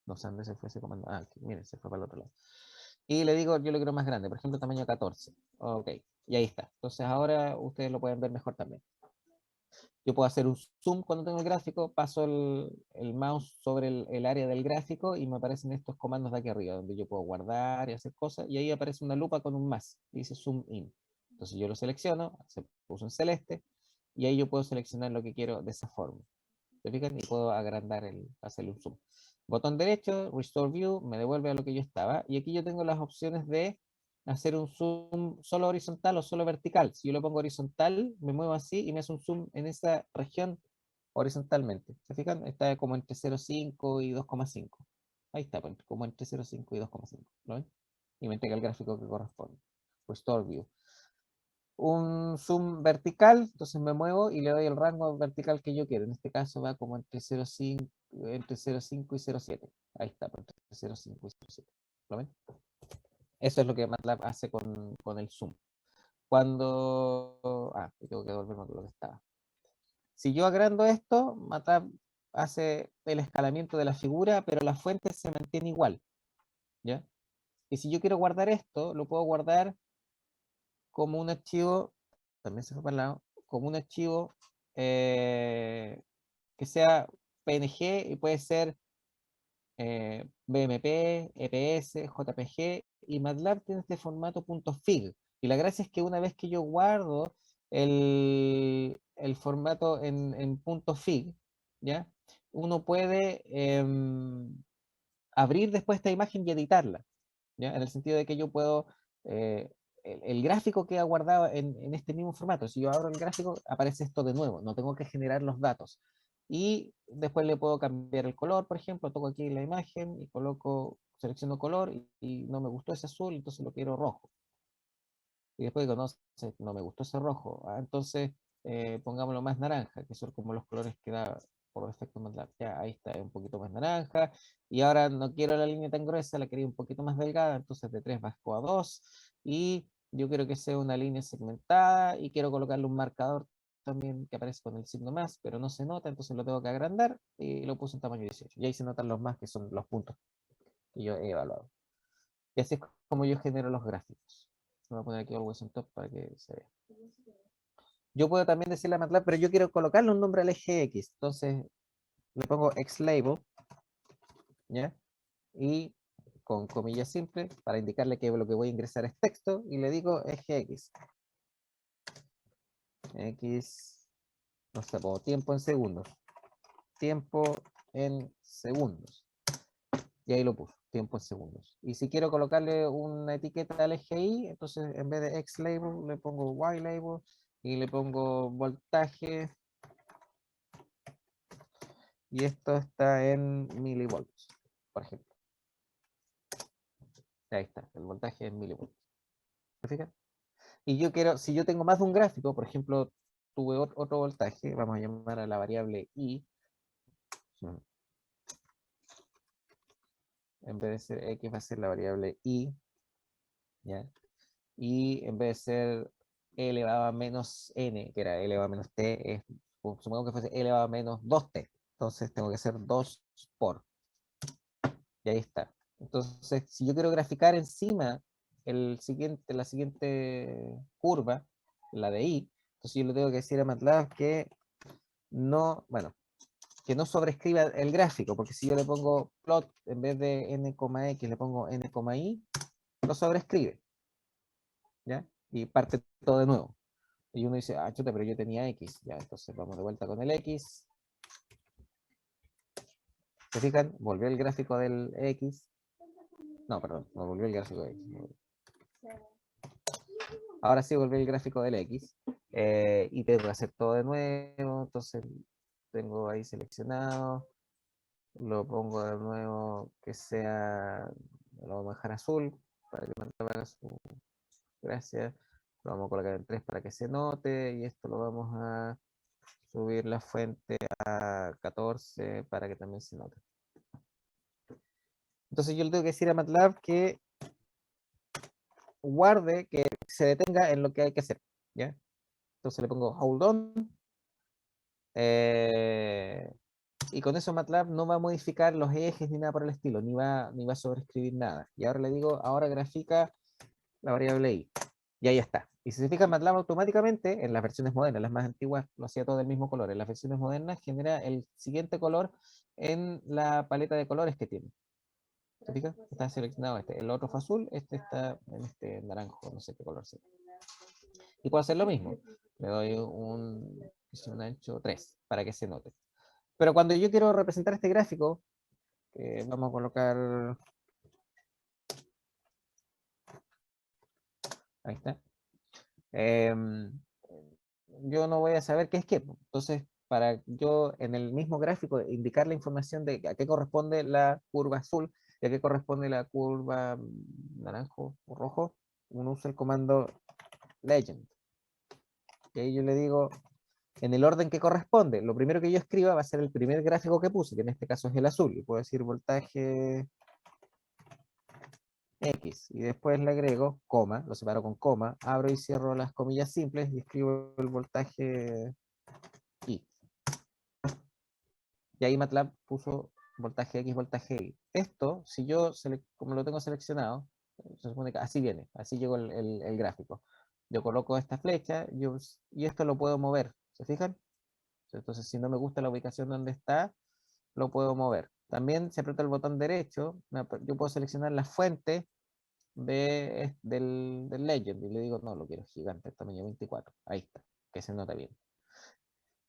No sé dónde se fue ese comando. Ah, aquí, miren, se fue para el otro lado. Y le digo, yo lo quiero más grande, por ejemplo, tamaño 14. Ok, y ahí está. Entonces ahora ustedes lo pueden ver mejor también. Yo puedo hacer un zoom cuando tengo el gráfico, paso el mouse sobre el área del gráfico y me aparecen estos comandos de aquí arriba, donde yo puedo guardar y hacer cosas, y ahí aparece una lupa con un más, y dice zoom in. Entonces yo lo selecciono, se puso en celeste, y ahí yo puedo seleccionar lo que quiero de esa forma. ¿Se fijan? Y puedo agrandar, hacerle un zoom. Botón derecho, Restore View, me devuelve a lo que yo estaba, y aquí yo tengo las opciones de hacer un zoom solo horizontal o solo vertical. Si yo lo pongo horizontal, me muevo así y me hace un zoom en esa región horizontalmente. ¿Se fijan? Está como entre 0,5 y 2,5. Ahí está, como entre 0,5 y 2,5. ¿Lo ven? Y me entrega el gráfico que corresponde. Restore View. Un zoom vertical, entonces me muevo y le doy el rango vertical que yo quiero. En este caso va como entre 0,5 y 0,7. Ahí está, entre 0,5 y 0,7. ¿Lo ven? Eso es lo que MATLAB hace con el zoom. Cuando... Ah, tengo que volverme con lo que estaba. Si yo agrando esto, MATLAB hace el escalamiento de la figura, pero la fuente se mantiene igual, ¿ya? Y si yo quiero guardar esto, lo puedo guardar como un archivo, también se fue para el lado, como un archivo que sea PNG y puede ser BMP, EPS, JPG, y MATLAB tiene este formato .fig. Y la gracia es que una vez que yo guardo el formato en .fig, ¿ya? Uno puede abrir después esta imagen y editarla, ¿ya? En el sentido de que yo puedo, el gráfico queda guardado en este mismo formato. Si yo abro el gráfico, aparece esto de nuevo, no tengo que generar los datos. Y después le puedo cambiar el color, por ejemplo, toco aquí la imagen y selecciono color y no me gustó ese azul, entonces lo quiero rojo. Y después digo, no me gustó ese rojo, entonces pongámoslo más naranja, que son como los colores que da por defecto MATLAB. Ya, ahí está, un poquito más naranja. Y ahora no quiero la línea tan gruesa, la quería un poquito más delgada, entonces de 3 bajo a 2. Y yo quiero que sea una línea segmentada y quiero colocarle un marcador también que aparece con el signo más, pero no se nota, entonces lo tengo que agrandar y lo puse en tamaño 18. Y ahí se notan los más, que son los puntos que yo he evaluado. Y así es como yo genero los gráficos. Voy a poner aquí always on top para que se vea. Yo puedo también decirle a MATLAB, pero yo quiero colocarle un nombre al eje X. Entonces le pongo xlabel, ¿ya? Y con comillas simples, para indicarle que lo que voy a ingresar es texto, y le digo eje X. X, no sé, pongo tiempo en segundos. Tiempo en segundos. Y ahí lo puso, tiempo en segundos. Y si quiero colocarle una etiqueta al eje Y, entonces en vez de xlabel le pongo ylabel y le pongo voltaje. Y esto está en milivolts, por ejemplo. Ahí está, el voltaje en milivolts. ¿Se fijan? Y yo quiero, si yo tengo más de un gráfico, por ejemplo, tuve otro voltaje, vamos a llamar a la variable I. En vez de ser X va a ser la variable I. ¿Ya? Y en vez de ser E elevado a menos N, que era E elevado a menos T, supongamos que fuese E elevado a menos 2T. Entonces tengo que hacer 2 por. Y ahí está. Entonces, si yo quiero graficar encima la siguiente curva, la de I, entonces yo le tengo que decir a MATLAB que no, bueno, que no sobrescriba el gráfico, porque si yo le pongo plot en vez de n,x, le pongo n,i, lo sobrescribe, ¿ya? Y parte todo de nuevo. Y uno dice, ah, chuta, pero yo tenía x, ya, entonces vamos de vuelta con el x. ¿Se fijan? Volvió el gráfico del x. No, perdón, no volvió el gráfico de x. Ahora sí volvió el gráfico del x. Y tengo que hacer todo de nuevo, entonces tengo ahí seleccionado. Lo pongo de nuevo que sea, lo vamos a dejar azul para que no haga su gracia. Lo vamos a colocar en 3 para que se note y esto lo vamos a subir la fuente a 14 para que también se note. Entonces yo le tengo que decir a MATLAB que guarde, que se detenga en lo que hay que hacer, ¿ya? Entonces le pongo hold on. Y con eso MATLAB no va a modificar los ejes ni nada por el estilo, ni va a sobreescribir nada. Y ahora le digo, ahora grafica la variable I. Y ahí está. Y si se fija, MATLAB automáticamente, en las versiones modernas, las más antiguas, lo hacía todo del mismo color. En las versiones modernas genera el siguiente color en la paleta de colores que tiene. ¿Se fija? Está seleccionado este. El otro fue azul, este está en este naranjo, no sé qué color sea. Y puedo hacer lo mismo. Le doy un ancho 3 para que se note. Pero cuando yo quiero representar este gráfico, vamos a colocar... Ahí está. Yo no voy a saber qué es qué. Entonces, para yo en el mismo gráfico indicar la información de a qué corresponde la curva azul y a qué corresponde la curva naranjo o rojo, uno usa el comando legend. Y ahí yo le digo, en el orden que corresponde, lo primero que yo escriba va a ser el primer gráfico que puse, que en este caso es el azul, y puedo decir voltaje X, y después le agrego coma, lo separo con coma, abro y cierro las comillas simples y escribo el voltaje Y. Y ahí MATLAB puso voltaje X, voltaje Y. Esto, si yo, como lo tengo seleccionado, se supone que así viene, así llegó el gráfico. Yo coloco esta flecha y esto lo puedo mover, ¿se fijan? Entonces, si no me gusta la ubicación donde está, lo puedo mover. También si aprieto el botón derecho, yo puedo seleccionar la fuente del legend y le digo, no, lo quiero gigante, tamaño 24. Ahí está, que se nota bien.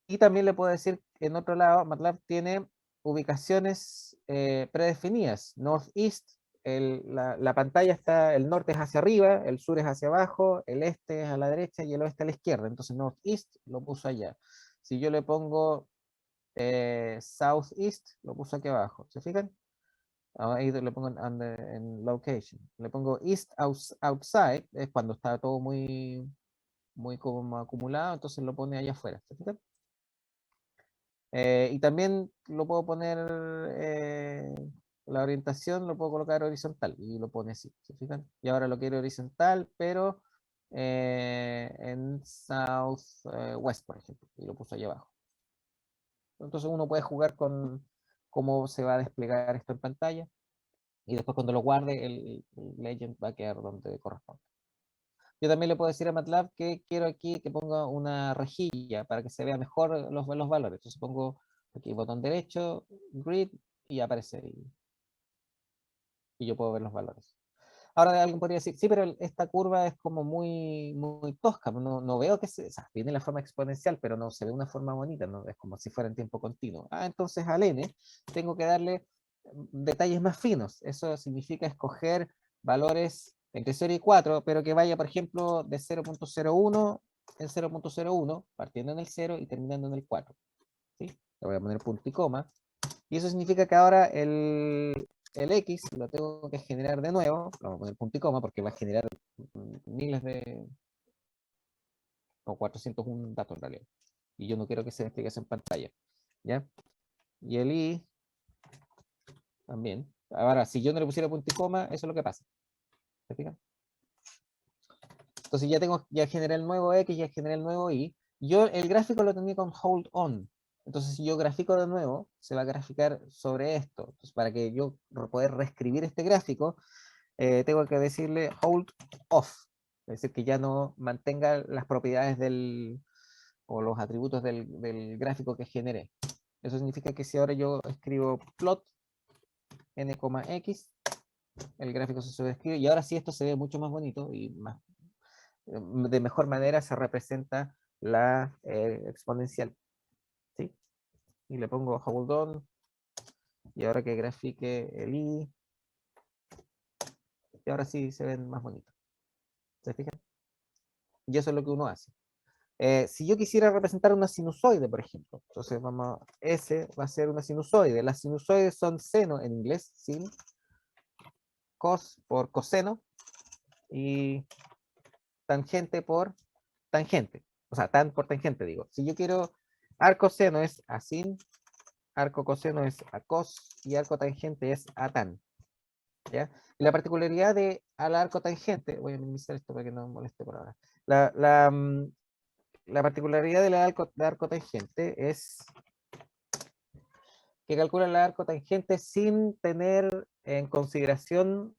Y también le puedo decir que en otro lado, MATLAB tiene ubicaciones predefinidas. Northeast, la pantalla está, el norte es hacia arriba, el sur es hacia abajo, el este es a la derecha y el oeste a la izquierda. Entonces Northeast lo puso allá. Si yo le pongo Southeast, lo puso aquí abajo. ¿Se fijan? Ahí le pongo en location. Le pongo East outside, es cuando está todo muy como acumulado, entonces lo pone allá afuera. ¿Se fijan? Y también lo puedo poner, la orientación lo puedo colocar horizontal y lo pone así, ¿se fijan? Y ahora lo quiero horizontal, pero en South West, por ejemplo, y lo puso ahí abajo. Entonces uno puede jugar con cómo se va a desplegar esto en pantalla, y después cuando lo guarde, el legend va a quedar donde corresponde. Yo también le puedo decir a MATLAB que quiero aquí que ponga una rejilla para que se vea mejor los valores. Entonces pongo aquí botón derecho, grid, y aparece ahí. Y yo puedo ver los valores. Ahora alguien podría decir, sí, pero esta curva es como muy, muy tosca. No veo que o sea, tiene la forma exponencial, pero no se ve una forma bonita, ¿no? Es como si fuera en tiempo continuo. Entonces al n tengo que darle detalles más finos. Eso significa escoger valores entre 0 y 4, pero que vaya, por ejemplo, de 0.01 en 0.01, partiendo en el 0 y terminando en el 4. ¿Sí? Le voy a poner punto y coma. Y eso significa que ahora el X lo tengo que generar de nuevo. Lo voy a poner punto y coma porque va a generar miles de, o 401 datos en realidad. Y yo no quiero que se despliegue eso en pantalla. ¿Ya? Y el Y también. Ahora, si yo no le pusiera punto y coma, eso es lo que pasa. ¿Se fijan? Entonces ya generé el nuevo X, ya generé el nuevo Y. Yo el gráfico lo tenía con hold on. Entonces, si yo grafico de nuevo, se va a graficar sobre esto. Entonces, para que yo poder reescribir este gráfico, tengo que decirle hold off. Es decir, que ya no mantenga las propiedades o los atributos del gráfico que generé. Eso significa que si ahora yo escribo plot n,x, el gráfico se sobreescribe, y ahora sí esto se ve mucho más bonito y de mejor manera se representa la exponencial. ¿Sí? Y le pongo hold on, y ahora que grafique el i, y ahora sí se ven más bonitos. ¿Se fijan? Y eso es lo que uno hace. Si yo quisiera representar una sinusoide, por ejemplo, entonces vamos, S va a ser una sinusoide. Las sinusoides son seno en inglés, sin, cos por coseno, y tangente por tangente. O sea, tan por tangente, digo. Si yo quiero, arco seno es a sin, arco coseno es a cos, y arco tangente es a tan. ¿Ya? Y la particularidad de al arco tangente, voy a minimizar esto para que no moleste por ahora. La particularidad del arco tangente es que calcula el arco tangente sin tener en consideración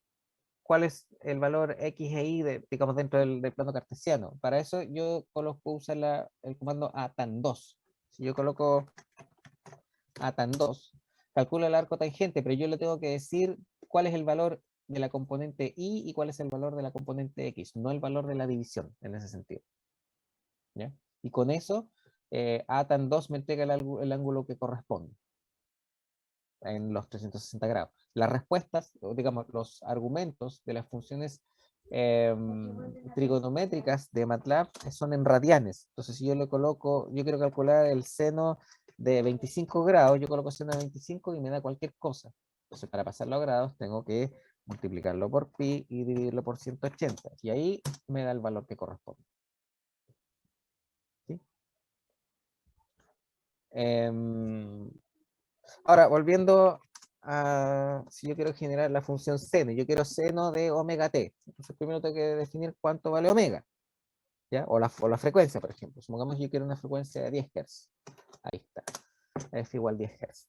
cuál es el valor x e y, digamos, dentro del plano cartesiano. Para eso yo puedo usar el comando atan2. Si yo coloco atan2, calcula el arco tangente, pero yo le tengo que decir cuál es el valor de la componente y cuál es el valor de la componente x, no el valor de la división en ese sentido. ¿Ya? Y con eso, atan2 me entrega el ángulo que corresponde en los 360 grados. Las respuestas, o digamos, los argumentos de las funciones trigonométricas de MATLAB son en radianes. Entonces, si yo le coloco, yo quiero calcular el seno de 25 grados, yo coloco seno de 25 y me da cualquier cosa. Entonces, para pasarlo a grados, tengo que multiplicarlo por pi y dividirlo por 180. Y ahí me da el valor que corresponde. ¿Sí? Ahora, volviendo a si yo quiero generar la función seno, yo quiero seno de omega t. Entonces primero tengo que definir cuánto vale omega, ¿ya? O la frecuencia, por ejemplo. Supongamos que yo quiero una frecuencia de 10 Hz. Ahí está. F igual 10 Hz.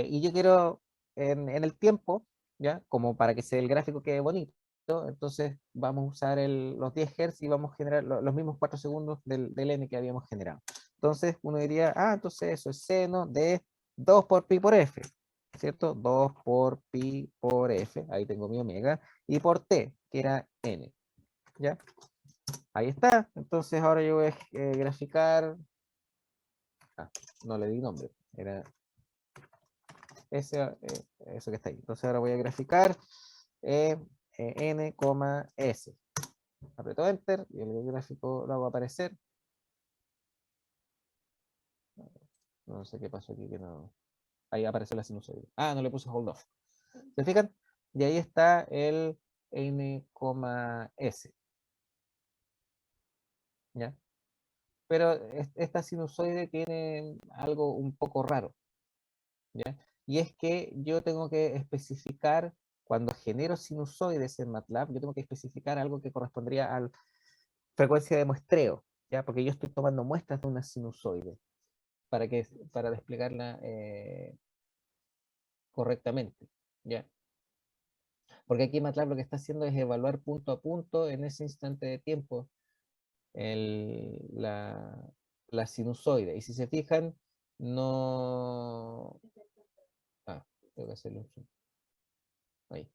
Y yo quiero en el tiempo, ¿ya? Como para que el gráfico quede bonito, entonces vamos a usar los 10 Hz y vamos a generar los mismos 4 segundos del n que habíamos generado. Entonces uno diría, entonces eso es seno de 2 por pi por f, ¿cierto? 2 por pi por f, ahí tengo mi omega, y por t, que era n, ¿ya? Ahí está. Entonces ahora yo voy a graficar, no le di nombre, era eso que está ahí. Entonces ahora voy a graficar n, s. Aprieto enter y el gráfico lo hago aparecer. No sé qué pasó aquí que no. Ahí aparece la sinusoide. No le puse hold off. ¿Se fijan? Y ahí está el n, s. ¿Ya? Pero esta sinusoide tiene algo un poco raro. ¿Ya? Y es que yo tengo que especificar cuando genero sinusoides en MATLAB, yo tengo que especificar algo que correspondería a la frecuencia de muestreo, ¿ya? Porque yo estoy tomando muestras de una sinusoide para desplegarla correctamente, ¿ya? Porque aquí MATLAB lo que está haciendo es evaluar punto a punto en ese instante de tiempo la sinusoide. Y si se fijan, no... Ah, tengo que hacerle un zoom. Ahí.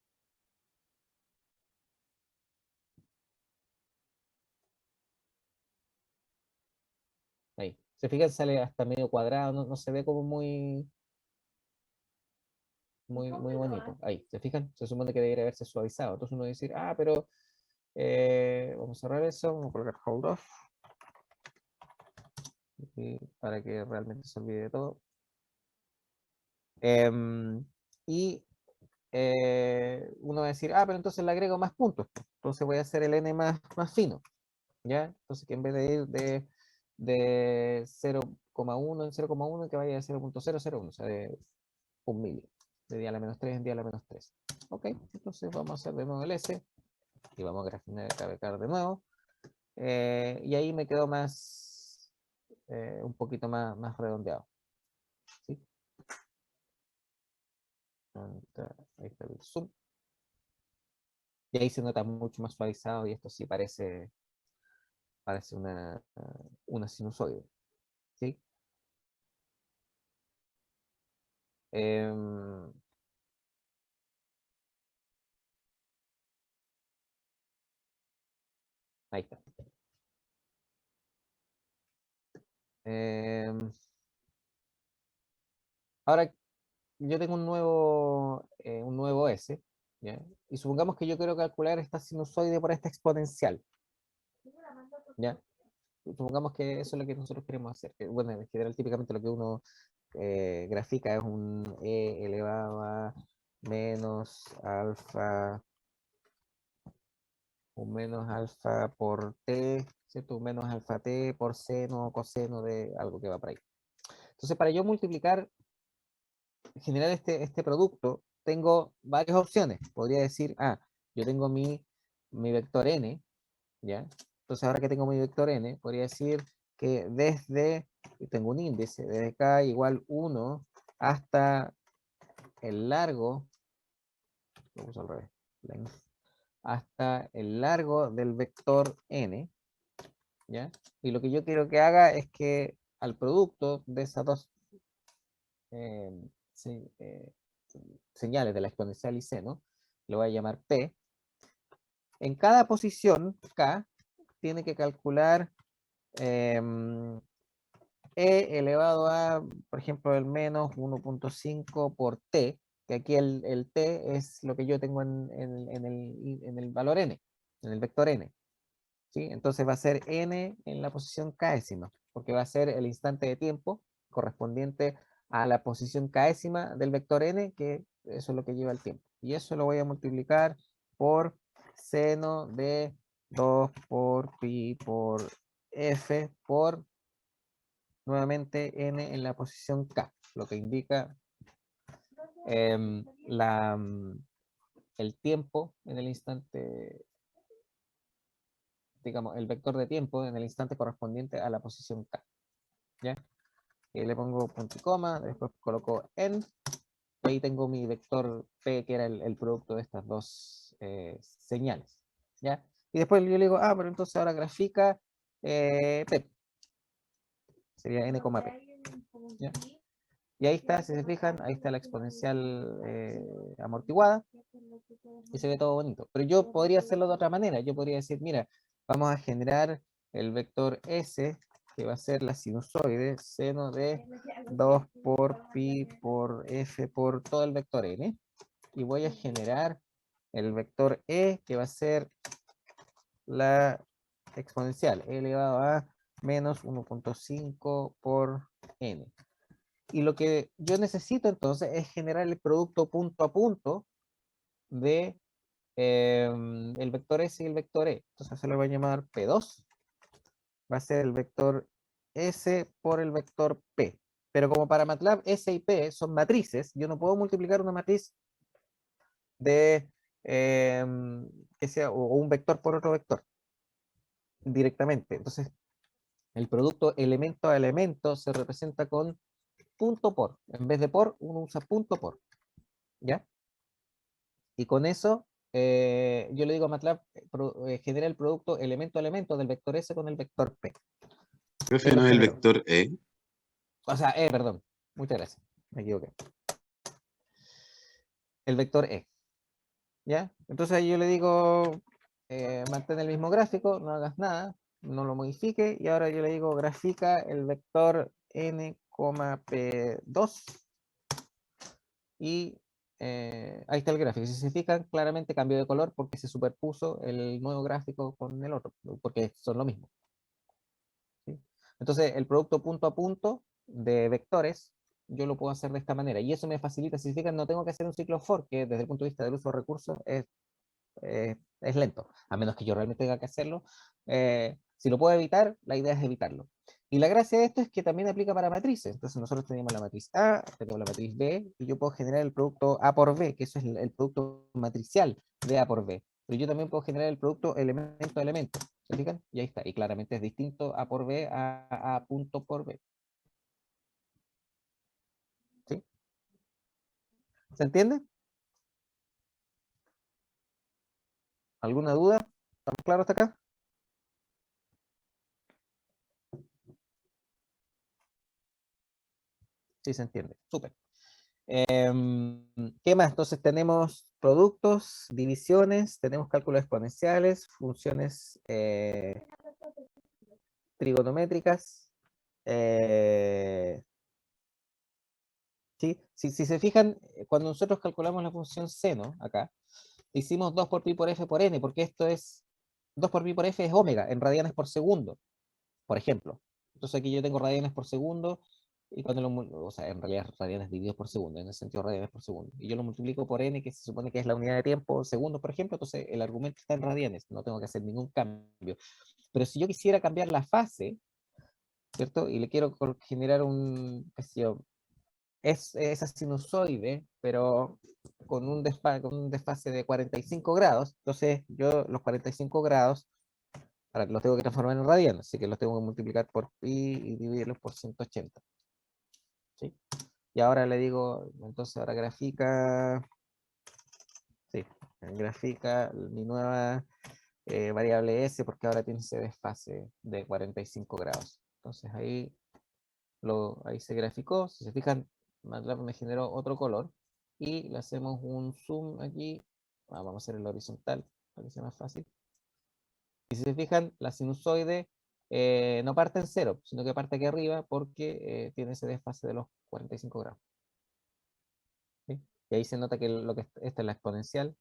Ahí. Se fijan, sale hasta medio cuadrado, no se ve como muy bonito. Ahí, ¿se fijan? Se supone que debería haberse suavizado. Entonces uno dice, ah, pero vamos a cerrar eso, vamos a colocar hold off. Y para que realmente se olvide de todo. Y uno va a decir, ah, pero entonces le agrego más puntos. Entonces voy a hacer el n más fino. ¿Ya? Entonces que en vez de ir de 0,1 en 0,1, que vaya a 0,001, o sea, de 1 mili. De día a la menos 3 en día a la menos 3. Ok, entonces vamos a hacer de nuevo el S. Y vamos a graficar de nuevo. Y ahí me quedó más, un poquito más redondeado. ¿Sí? Ahí está el zoom. Y ahí se nota mucho más suavizado y esto sí parece una sinusoide. ¿Sí? Ahí está. Ahora yo tengo un nuevo S, ¿ya? Y supongamos que yo quiero calcular esta sinusoide por esta exponencial, ¿ya? Supongamos que eso es lo que nosotros queremos hacer. Bueno, en general, típicamente lo que uno grafica es un e elevado a menos alfa, un menos alfa por t, ¿cierto? Un menos alfa t por seno o coseno de algo que va por ahí. Entonces, para yo multiplicar, generar este producto, tengo varias opciones. Podría decir, yo tengo mi vector n, ¿ya? Entonces, ahora que tengo mi vector n, podría decir que tengo un índice, desde k igual 1 hasta el largo, vamos al revés, hasta el largo del vector n, ¿ya? Y lo que yo quiero que haga es que al producto de esas dos señales de la exponencial y seno, lo voy a llamar P. En cada posición, K, tiene que calcular E elevado a, por ejemplo, el menos 1.5 por T, que aquí el T es lo que yo tengo en el valor N, en el vector N. ¿Sí? Entonces va a ser N en la posición késima, porque va a ser el instante de tiempo correspondiente a la posición késima del vector N, que eso es lo que lleva el tiempo. Y eso lo voy a multiplicar por seno de 2 por pi por f por nuevamente n en la posición k, lo que indica el tiempo en el instante, digamos, el vector de tiempo en el instante correspondiente a la posición k. ¿Ya? Y le pongo punto y coma, después coloco en, y ahí tengo mi vector p, que era el producto de estas dos señales. ¿Ya? Y después yo le digo, pero entonces ahora grafica p. Sería n, p. ¿Ya? Y ahí está, si se fijan, ahí está la exponencial amortiguada y se ve todo bonito. Pero yo podría hacerlo de otra manera. Yo podría decir, mira, vamos a generar el vector S, que va a ser la sinusoide, seno de 2 por pi por f por todo el vector n. Y voy a generar el vector E, que va a ser la exponencial, e elevado a menos 1.5 por n. Y lo que yo necesito entonces es generar el producto punto a punto de el vector S y el vector E. Entonces se lo voy a llamar P2. Va a ser el vector S por el vector P. Pero como para MATLAB S y P son matrices, yo no puedo multiplicar una matriz de que sea o un vector por otro vector directamente. Entonces, el producto elemento a elemento se representa con punto por. En vez de por, uno usa punto por. ¿Ya? Y con eso, yo le digo a MATLAB, genera el producto elemento a elemento del vector S con el vector P. Profe, Él lo no es el generó. vector E. O sea, perdón. Muchas gracias. Me equivoqué. El vector E. ¿Ya? Entonces ahí yo le digo, mantén el mismo gráfico, no hagas nada, no lo modifique, y ahora yo le digo, grafica el vector n, p2, y ahí está el gráfico. Si se fijan, claramente cambió de color porque se superpuso el nuevo gráfico con el otro, porque son lo mismo. ¿Sí? Entonces, el producto punto a punto de vectores, yo lo puedo hacer de esta manera, y eso me facilita. Si se fijan, no tengo que hacer un ciclo for, que desde el punto de vista del uso de recursos es lento, a menos que yo realmente tenga que hacerlo. Si lo puedo evitar, la idea es evitarlo. Y la gracia de esto es que también aplica para matrices. Entonces nosotros tenemos la matriz A, tenemos la matriz B, y yo puedo generar el producto A por B, que eso es el producto matricial de A por B. Pero yo también puedo generar el producto elemento a elemento. ¿Se fijan? Y ahí está. Y claramente es distinto A por B a A punto por B. ¿Sí? ¿Se entiende? ¿Alguna duda? ¿Estamos claros hasta acá? Sí, se entiende. Súper. ¿Qué más? Entonces tenemos productos, divisiones, tenemos cálculos exponenciales, funciones trigonométricas. ¿Sí? Si se fijan, cuando nosotros calculamos la función seno, acá, hicimos 2 por pi por f por n, porque esto es 2 por pi por f es omega, en radianes por segundo, por ejemplo. Entonces aquí yo tengo radianes por segundo, y cuando o sea, en realidad radianes divididos por segundo, en el sentido radianes por segundo. Y yo lo multiplico por n, que se supone que es la unidad de tiempo, segundos, por ejemplo, entonces el argumento está en radianes, no tengo que hacer ningún cambio. Pero si yo quisiera cambiar la fase, ¿cierto? Y le quiero generar un, qué sé yo, es esa sinusoide, pero con un desfase de 45 grados, entonces yo los 45 grados, ahora los tengo que transformar en radianes, así que los tengo que multiplicar por pi y dividirlos por 180. ¿Sí? Y ahora le digo, entonces ahora grafica, sí, grafica mi nueva variable S, porque ahora tiene ese desfase de 45 grados. Entonces ahí se graficó. Si se fijan, MATLAB me generó otro color, y le hacemos un zoom aquí. Vamos a hacer el horizontal para que sea más fácil. Y si se fijan, la sinusoide no parte en cero, sino que parte aquí arriba porque tiene ese desfase de los 45 grados. ¿Sí? Y ahí se nota que esta es la exponencial,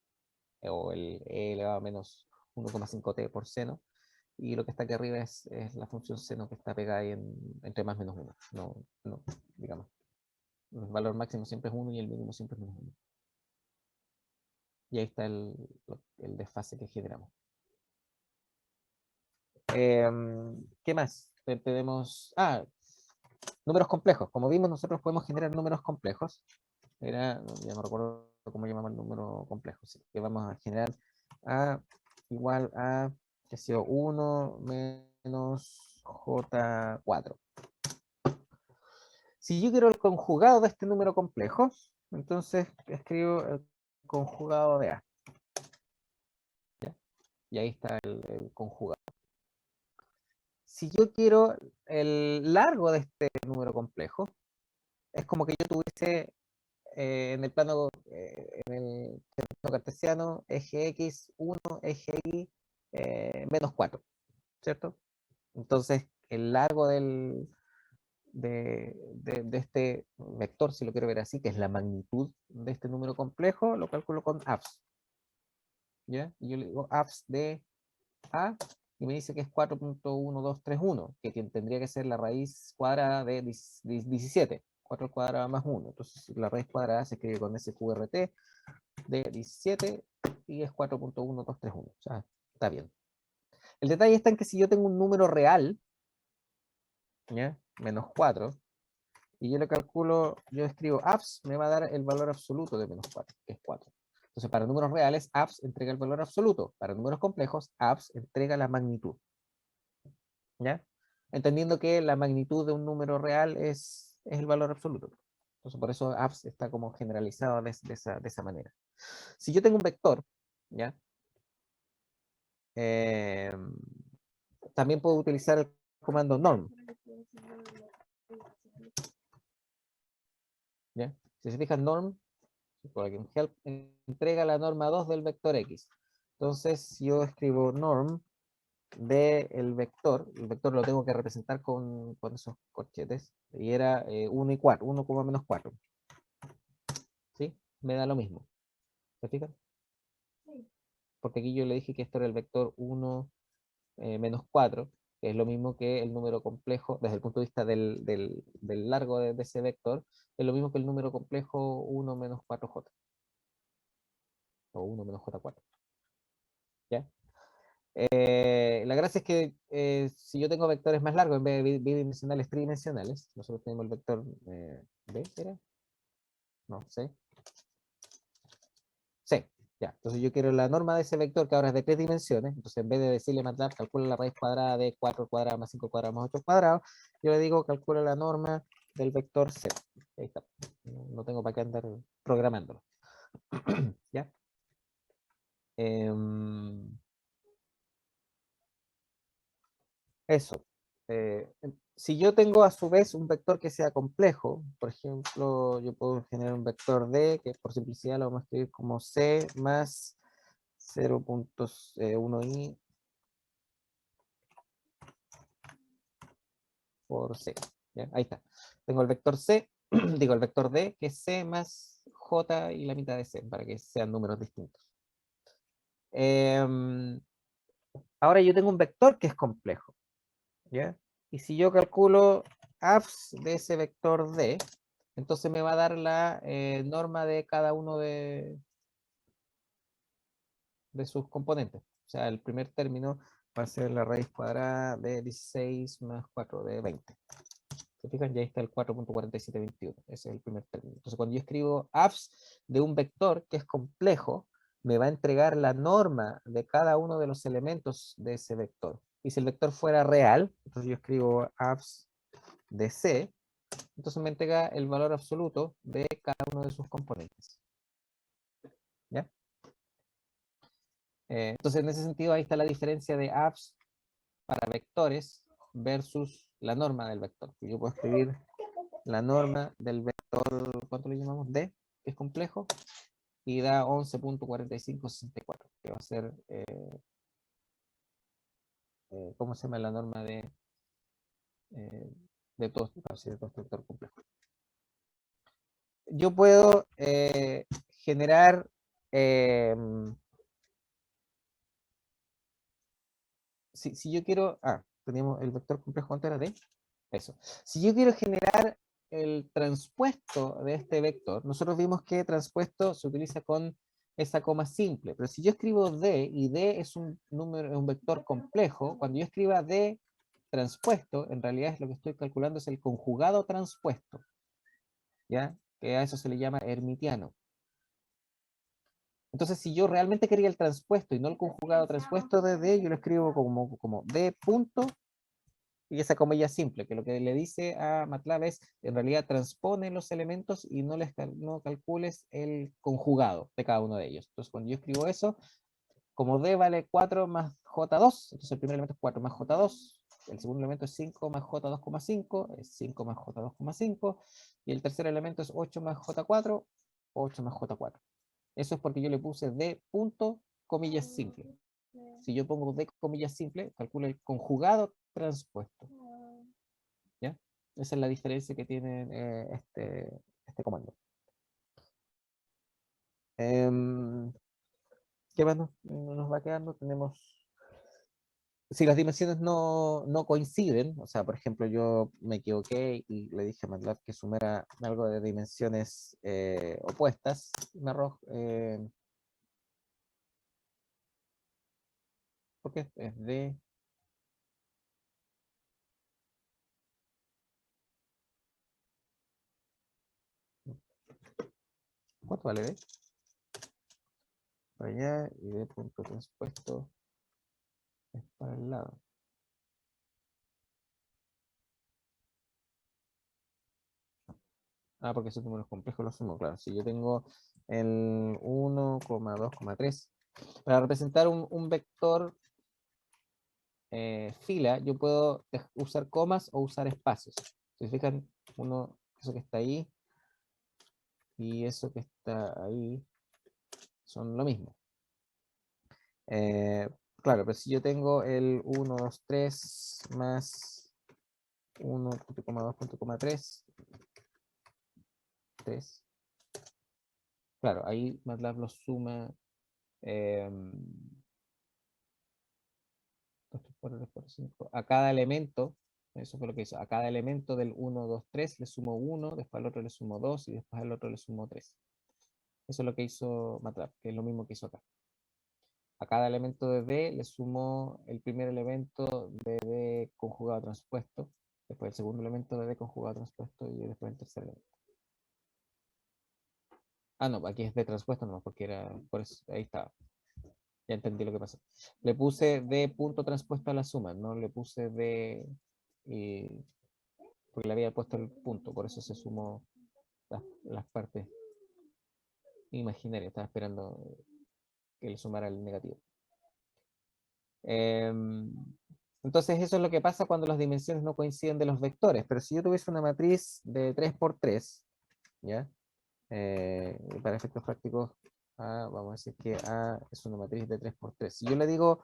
o el e elevado a menos 1,5t por seno, y lo que está aquí arriba es la función seno que está pegada ahí entre más menos 1. No, digamos. El valor máximo siempre es 1 y el mínimo siempre es menos 1. Y ahí está el desfase que generamos. ¿Qué más? Tenemos números complejos. Como vimos, nosotros podemos generar números complejos. Ya no recuerdo cómo llamamos el número complejo. Así que vamos a generar A igual a, qué sé yo, 1 menos J4. Si yo quiero el conjugado de este número complejo, entonces escribo el conjugado de A. ¿Ya? Y ahí está el conjugado. Si yo quiero el largo de este número complejo, es como que yo tuviese en el plano cartesiano eje X 1, eje Y menos 4, ¿cierto? Entonces, el largo de este vector, si lo quiero ver así, que es la magnitud de este número complejo, lo calculo con abs. ¿Ya? Y yo le digo abs de A, y me dice que es 4.1231, que tendría que ser la raíz cuadrada de 17, 4 al cuadrado más 1. Entonces la raíz cuadrada se escribe con SQRT de 17 y es 4.1231. O sea, está bien. El detalle está en que si yo tengo un número real, ¿ya? Menos 4, y yo le calculo, yo escribo abs, me va a dar el valor absoluto de menos 4, que es 4. Entonces, para números reales, abs entrega el valor absoluto. Para números complejos, abs entrega la magnitud. ¿Ya? Entendiendo que la magnitud de un número real es el valor absoluto. Entonces, por eso abs está como generalizado de esa manera. Si yo tengo un vector, ¿ya? También puedo utilizar el comando norm. ¿Ya? Si se fijan, norm, por aquí en help, entrega la norma 2 del vector x. Entonces, si yo escribo norm del vector, el vector lo tengo que representar con esos corchetes, y era 1 y 4, 1, menos 4. ¿Sí? Me da lo mismo. ¿Se fijan? Porque aquí yo le dije que esto era el vector 1 menos 4, que es lo mismo que el número complejo, desde el punto de vista del largo de ese vector, es lo mismo que el número complejo 1 menos 4j, o 1 menos j4. ¿Ya? La gracia es que si yo tengo vectores más largos, en vez de bidimensionales, tridimensionales, nosotros tenemos el vector B, ¿era? No, C. C, ya. Entonces yo quiero la norma de ese vector, que ahora es de 3 dimensiones. Entonces en vez de decirle MATLAB, calcula la raíz cuadrada de 4 al cuadrado más 5 al cuadrado más 8 al cuadrado, yo le digo, calcula la norma del vector C. Ahí está. No tengo para qué andar programándolo. ¿Ya? Eso. Si yo tengo a su vez un vector que sea complejo, por ejemplo, yo puedo generar un vector D, que por simplicidad lo vamos a escribir como C más 0.1i por C. ¿Ya? Ahí está. Tengo el vector C, digo el vector D, que es C más J y la mitad de C, para que sean números distintos. Ahora yo tengo un vector que es complejo. ¿Ya? Y si yo calculo abs de ese vector D, entonces me va a dar la norma de cada uno de sus componentes. O sea, el primer término va a ser la raíz cuadrada de 16 más 4 de 20. ¿Se fijan? Ya ahí está el 4.4721. Ese es el primer término. Entonces, cuando yo escribo abs de un vector que es complejo, me va a entregar la norma de cada uno de los elementos de ese vector. Y si el vector fuera real, entonces yo escribo abs de C, entonces me entrega el valor absoluto de cada uno de sus componentes. ¿Ya? Entonces, en ese sentido, ahí está la diferencia de abs para vectores versus la norma del vector. Yo puedo escribir la norma del vector, ¿cuánto le llamamos? D, que es complejo, y da 11.4564, que va a ser, ¿cómo se llama la norma de todo este vector complejo? Yo puedo generar si yo quiero, teníamos el vector complejo antes era D, eso. Si yo quiero generar el transpuesto de este vector, nosotros vimos que transpuesto se utiliza con esa coma simple, pero si yo escribo D, y D es un número, es un vector complejo, cuando yo escriba D transpuesto, en realidad es lo que estoy calculando es el conjugado transpuesto, ¿ya? Que a eso se le llama hermitiano. Entonces, si yo realmente quería el transpuesto y no el conjugado transpuesto de D, yo lo escribo como D punto, y esa comilla simple, que lo que le dice a MATLAB es, en realidad, transpone los elementos y no calcules el conjugado de cada uno de ellos. Entonces, cuando yo escribo eso, como D vale 4 más J2, entonces el primer elemento es 4 más J2, el segundo elemento es 5 más J2,5, es 5 más J2,5, y el tercer elemento es 8 más J4, 8 más J4. Eso es porque yo le puse D punto, comillas simple. Si yo pongo D comillas simple, calculo el conjugado transpuesto. ¿Ya? Esa es la diferencia que tiene este comando. ¿Qué más nos va quedando? Tenemos... Si las dimensiones no coinciden, o sea, por ejemplo, yo me equivoqué y le dije a MATLAB que sumara algo de dimensiones opuestas, me arrojó... ¿por qué? Es D... ¿Cuánto vale D? para allá y D punto transpuesto es para el lado. Ah, porque esos números complejos los sumo, claro. Si yo tengo el 1,2,3, para representar un vector fila, yo puedo usar comas o usar espacios. Si se fijan, eso que está ahí y eso que está ahí son lo mismo. Claro, pero si yo tengo el 1, 2, 3 más 1,2,3, 3. Claro, ahí MATLAB lo suma 2, 3, 4, 3, 4, 5, a cada elemento. Eso fue lo que hizo. A cada elemento del 1, 2, 3 le sumo 1, después al otro le sumo 2 y después al otro le sumo 3. Eso es lo que hizo MATLAB, que es lo mismo que hizo acá. A cada elemento de D le sumo el primer elemento de D conjugado transpuesto, después el segundo elemento de D conjugado transpuesto y después el tercer elemento. Ah, no, aquí es D transpuesto, no, porque era, por eso, ahí estaba. Ya entendí lo que pasó. Le puse D punto transpuesto a la suma, no le puse D, porque le había puesto el punto, por eso se sumó las partes imaginarias. Estaba esperando que le sumara el negativo. Entonces eso es lo que pasa cuando las dimensiones no coinciden de los vectores. Pero si yo tuviese una matriz de 3×3, ¿ya? Para efectos prácticos, vamos a decir que A es una matriz de 3×3. Si yo le digo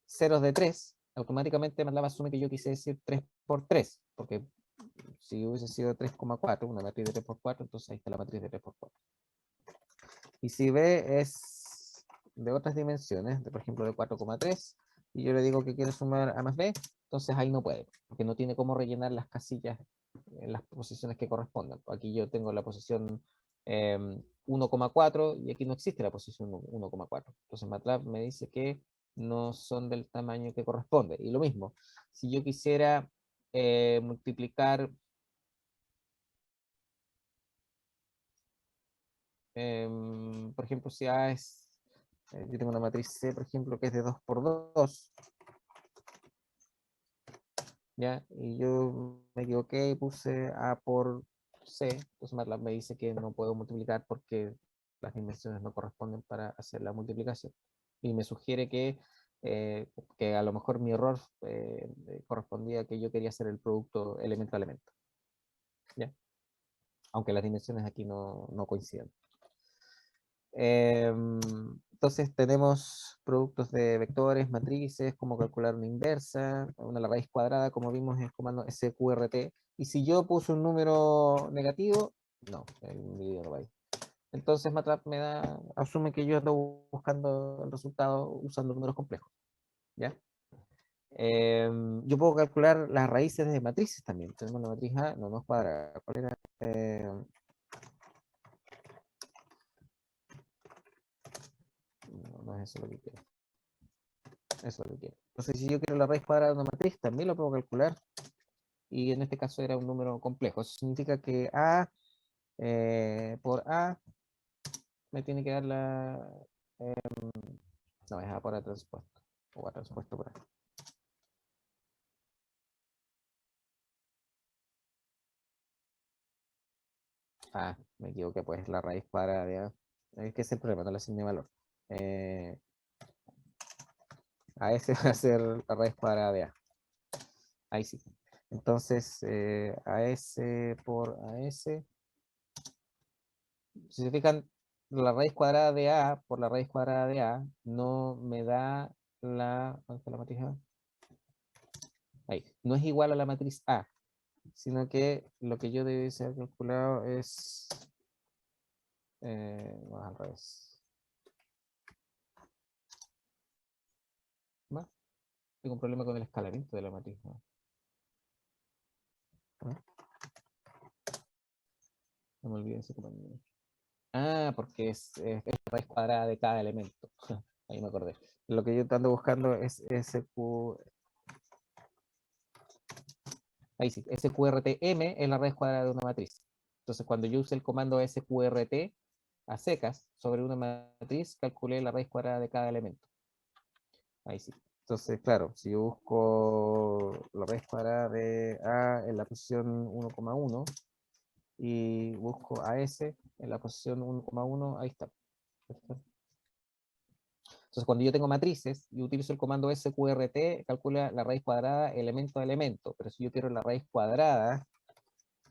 ceros de 3, automáticamente MATLAB asume que yo quise decir 3×3, porque si hubiese sido 3,4, una matriz de 3×4, entonces ahí está la matriz de 3×4. Y si B es de otras dimensiones, por ejemplo de 4,3, y yo le digo que quiero sumar A más B, entonces ahí no puede, porque no tiene cómo rellenar las casillas en las posiciones que correspondan. Aquí yo tengo la posición 1,4 y aquí no existe la posición 1,4. Entonces MATLAB me dice que no son del tamaño que corresponde. Y lo mismo, si yo quisiera multiplicar por ejemplo, si A es, yo tengo una matriz C, por ejemplo, que es de 2×2, ¿ya? Y yo me equivoqué y puse A por C, entonces MATLAB me dice que no puedo multiplicar porque las dimensiones no corresponden para hacer la multiplicación. Y me sugiere que a lo mejor mi error correspondía a que yo quería hacer el producto elemento a elemento, ¿ya? Aunque las dimensiones aquí no coinciden. Entonces tenemos productos de vectores, matrices, cómo calcular una inversa, la raíz cuadrada, como vimos en el comando sqrt. Y si yo puse un número negativo, no, el video no va ahí. Entonces MATLAB asume que yo ando buscando el resultado usando números complejos, ¿ya? Yo puedo calcular las raíces de matrices también. Tenemos la matriz A, no es cuadrada. ¿Cuál era? No es eso lo que quiero. Eso es lo que quiero. Entonces, si yo quiero la raíz cuadrada de una matriz, también lo puedo calcular. Y en este caso era un número complejo. Eso significa que A por A me tiene que dar no, es A por A transpuesto. O A transpuesto por A. Me equivoqué, pues la raíz cuadrada de A. Es que es el problema, no le asigné valor. A ese va a ser la raíz cuadrada de A. Ahí sí. Entonces, AS por AS. Si se fijan, la raíz cuadrada de A por la raíz cuadrada de A no me da ¿dónde está la matriz A? Ahí. No es igual a la matriz A, sino que lo que yo debe ser calculado es no, al revés. ¿Va? Tengo un problema con el escalamiento de la matriz. No me olviden ese comando. Porque es la raíz cuadrada de cada elemento. Ahí me acordé. Lo que yo ando buscando es SQ. Ahí sí, SQRTM es la raíz cuadrada de una matriz. Entonces, cuando yo use el comando SQRT, a secas sobre una matriz, calculé la raíz cuadrada de cada elemento. Ahí sí. Entonces, claro, si yo busco la raíz cuadrada de A en la posición 1,1 y busco a S en la posición 1,1, ahí está. Entonces, cuando yo tengo matrices y utilizo el comando sqrt, calcula la raíz cuadrada elemento a elemento. Pero si yo quiero la raíz cuadrada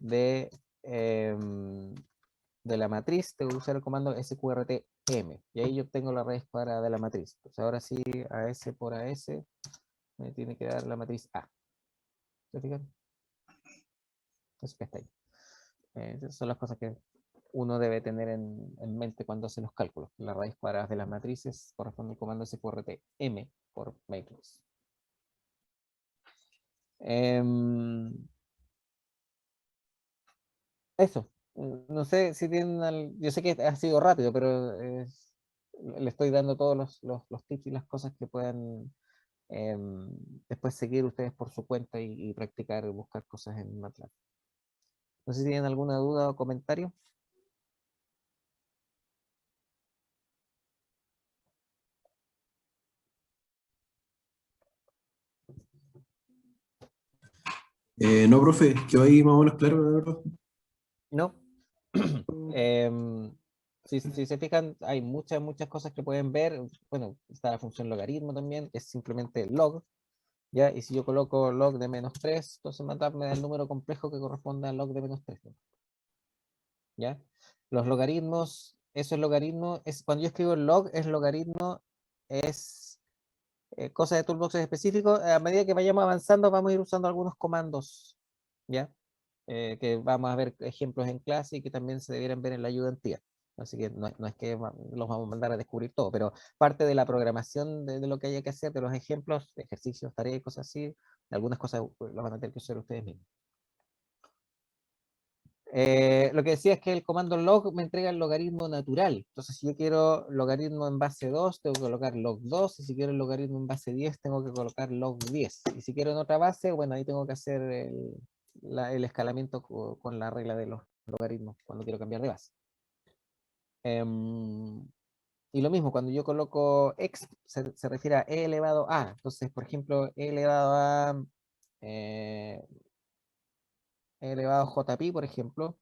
de la matriz, tengo que usar el comando sqrtm. Y ahí yo obtengo la raíz cuadrada de la matriz. Pues ahora sí, AS por AS me tiene que dar la matriz A. ¿Se fijan? Eso que está ahí. Esas son las cosas que uno debe tener en mente cuando hace los cálculos. La raíz cuadrada de las matrices corresponde al comando sqrtm por matrix. Eso. No sé si tienen. Yo sé que ha sido rápido, pero le estoy dando todos los tips y las cosas que puedan después seguir ustedes por su cuenta y practicar y buscar cosas en MATLAB. No sé si tienen alguna duda o comentario. No, profe, quedó ahí más o menos claro, la verdad. ¿No? Si se fijan, hay muchas cosas que pueden ver. Bueno, está la función logaritmo también, que es simplemente log, ¿ya? Y si yo coloco log de -3, entonces MATLAB me da el número complejo que corresponde al log de -3, ¿ya? Los logaritmos, eso es logaritmo, cuando yo escribo log, es logaritmo, es cosa de toolboxes específicos. A medida que vayamos avanzando, vamos a ir usando algunos comandos, ¿ya? Que vamos a ver ejemplos en clase y que también se debieran ver en la ayudantía. Así que no es que los vamos a mandar a descubrir todo, pero parte de la programación de lo que haya que hacer, de los ejemplos, ejercicios, tareas y cosas así, algunas cosas las van a tener que hacer ustedes mismos. Lo que decía es que el comando log me entrega el logaritmo natural. Entonces, si yo quiero logaritmo en base 2, tengo que colocar log 2. Y si quiero el logaritmo en base 10, tengo que colocar log 10. Y si quiero en otra base, bueno, ahí tengo que hacer el escalamiento con la regla de los logaritmos cuando quiero cambiar de base. Y lo mismo, cuando yo coloco x, se refiere a e elevado a. Entonces, por ejemplo, e elevado a e elevado a jpi, por ejemplo,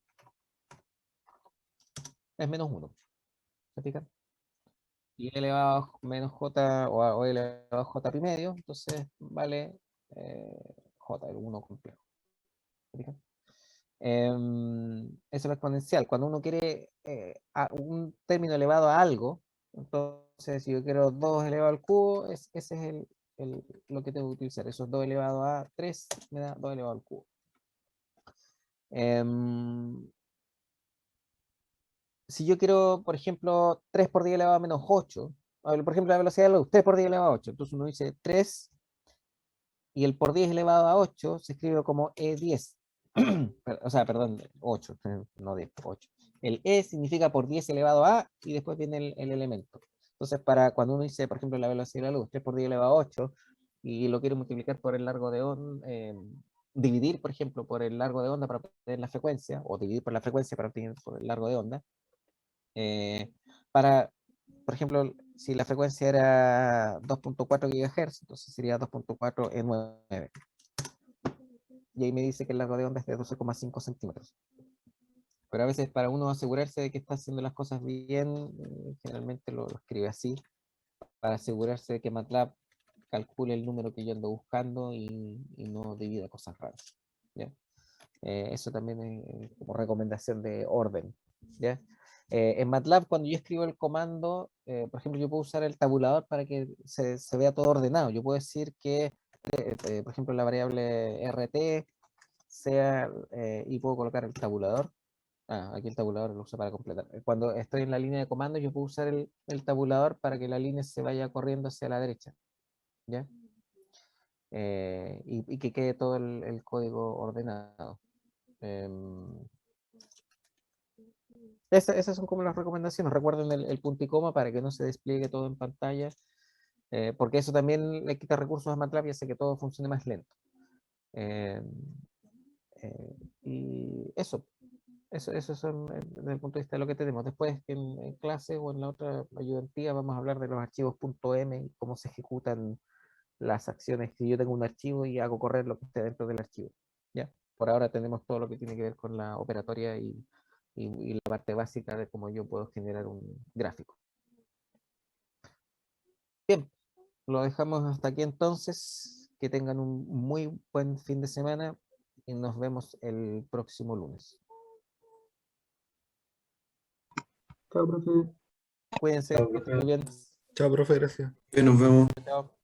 es -1. ¿Se fijan? Y e elevado a menos j o e elevado a j pi medio, entonces vale j, el 1 complejo. ¿Se fijan? Eso es lo exponencial. Cuando uno quiere un término elevado a algo, entonces si yo quiero 2 elevado al cubo, ese es lo que tengo que utilizar. Eso es 2 elevado a 3, me da 2 elevado al cubo. Si yo quiero, por ejemplo, 3 por 10 elevado a menos 8, por ejemplo, la velocidad de la luz, 3 por 10 elevado a 8, entonces uno dice 3 y el por 10 elevado a 8 se escribe como E10. O sea, perdón, 8, no 10, 8. El E significa por 10 elevado a y después viene el elemento. Entonces, para cuando uno dice, por ejemplo, la velocidad de la luz, 3 por 10 elevado a 8, y lo quiero multiplicar por el largo de onda, dividir, por ejemplo, por el largo de onda para obtener la frecuencia, o dividir por la frecuencia para obtener por el largo de onda, para, por ejemplo, si la frecuencia era 2.4 GHz, entonces sería 2.4 E9. Y ahí me dice que el largo de onda es de 12,5 centímetros. Pero a veces para uno asegurarse de que está haciendo las cosas bien, generalmente lo escribe así, para asegurarse de que MATLAB calcule el número que yo ando buscando y no divida cosas raras, ¿ya? Eso también es como recomendación de orden, ¿ya? En MATLAB, cuando yo escribo el comando, por ejemplo, yo puedo usar el tabulador para que se vea todo ordenado. Yo puedo decir que, por ejemplo, la variable RT sea, y puedo colocar el tabulador. Aquí el tabulador lo uso para completar. Cuando estoy en la línea de comandos, yo puedo usar el tabulador para que la línea se vaya corriendo hacia la derecha, ¿ya? Y que quede todo el código ordenado. Esas son como las recomendaciones. Recuerden el punto y coma para que no se despliegue todo en pantalla, porque eso también le quita recursos a MATLAB y hace que todo funcione más lento. Y eso. Eso son desde el punto de vista de lo que tenemos. Después en clase o en la otra ayudantía vamos a hablar de los archivos .m y cómo se ejecutan las acciones. Si yo tengo un archivo y hago correr lo que esté dentro del archivo. ¿Ya? Por ahora tenemos todo lo que tiene que ver con la operatoria y la parte básica de cómo yo puedo generar un gráfico. Bien, lo dejamos hasta aquí entonces. Que tengan un muy buen fin de semana y nos vemos el próximo lunes. Chao, profe. Cuídense, Chao, que estén profe. muy bien. Chao, profe, gracias. Nos vemos. Chao.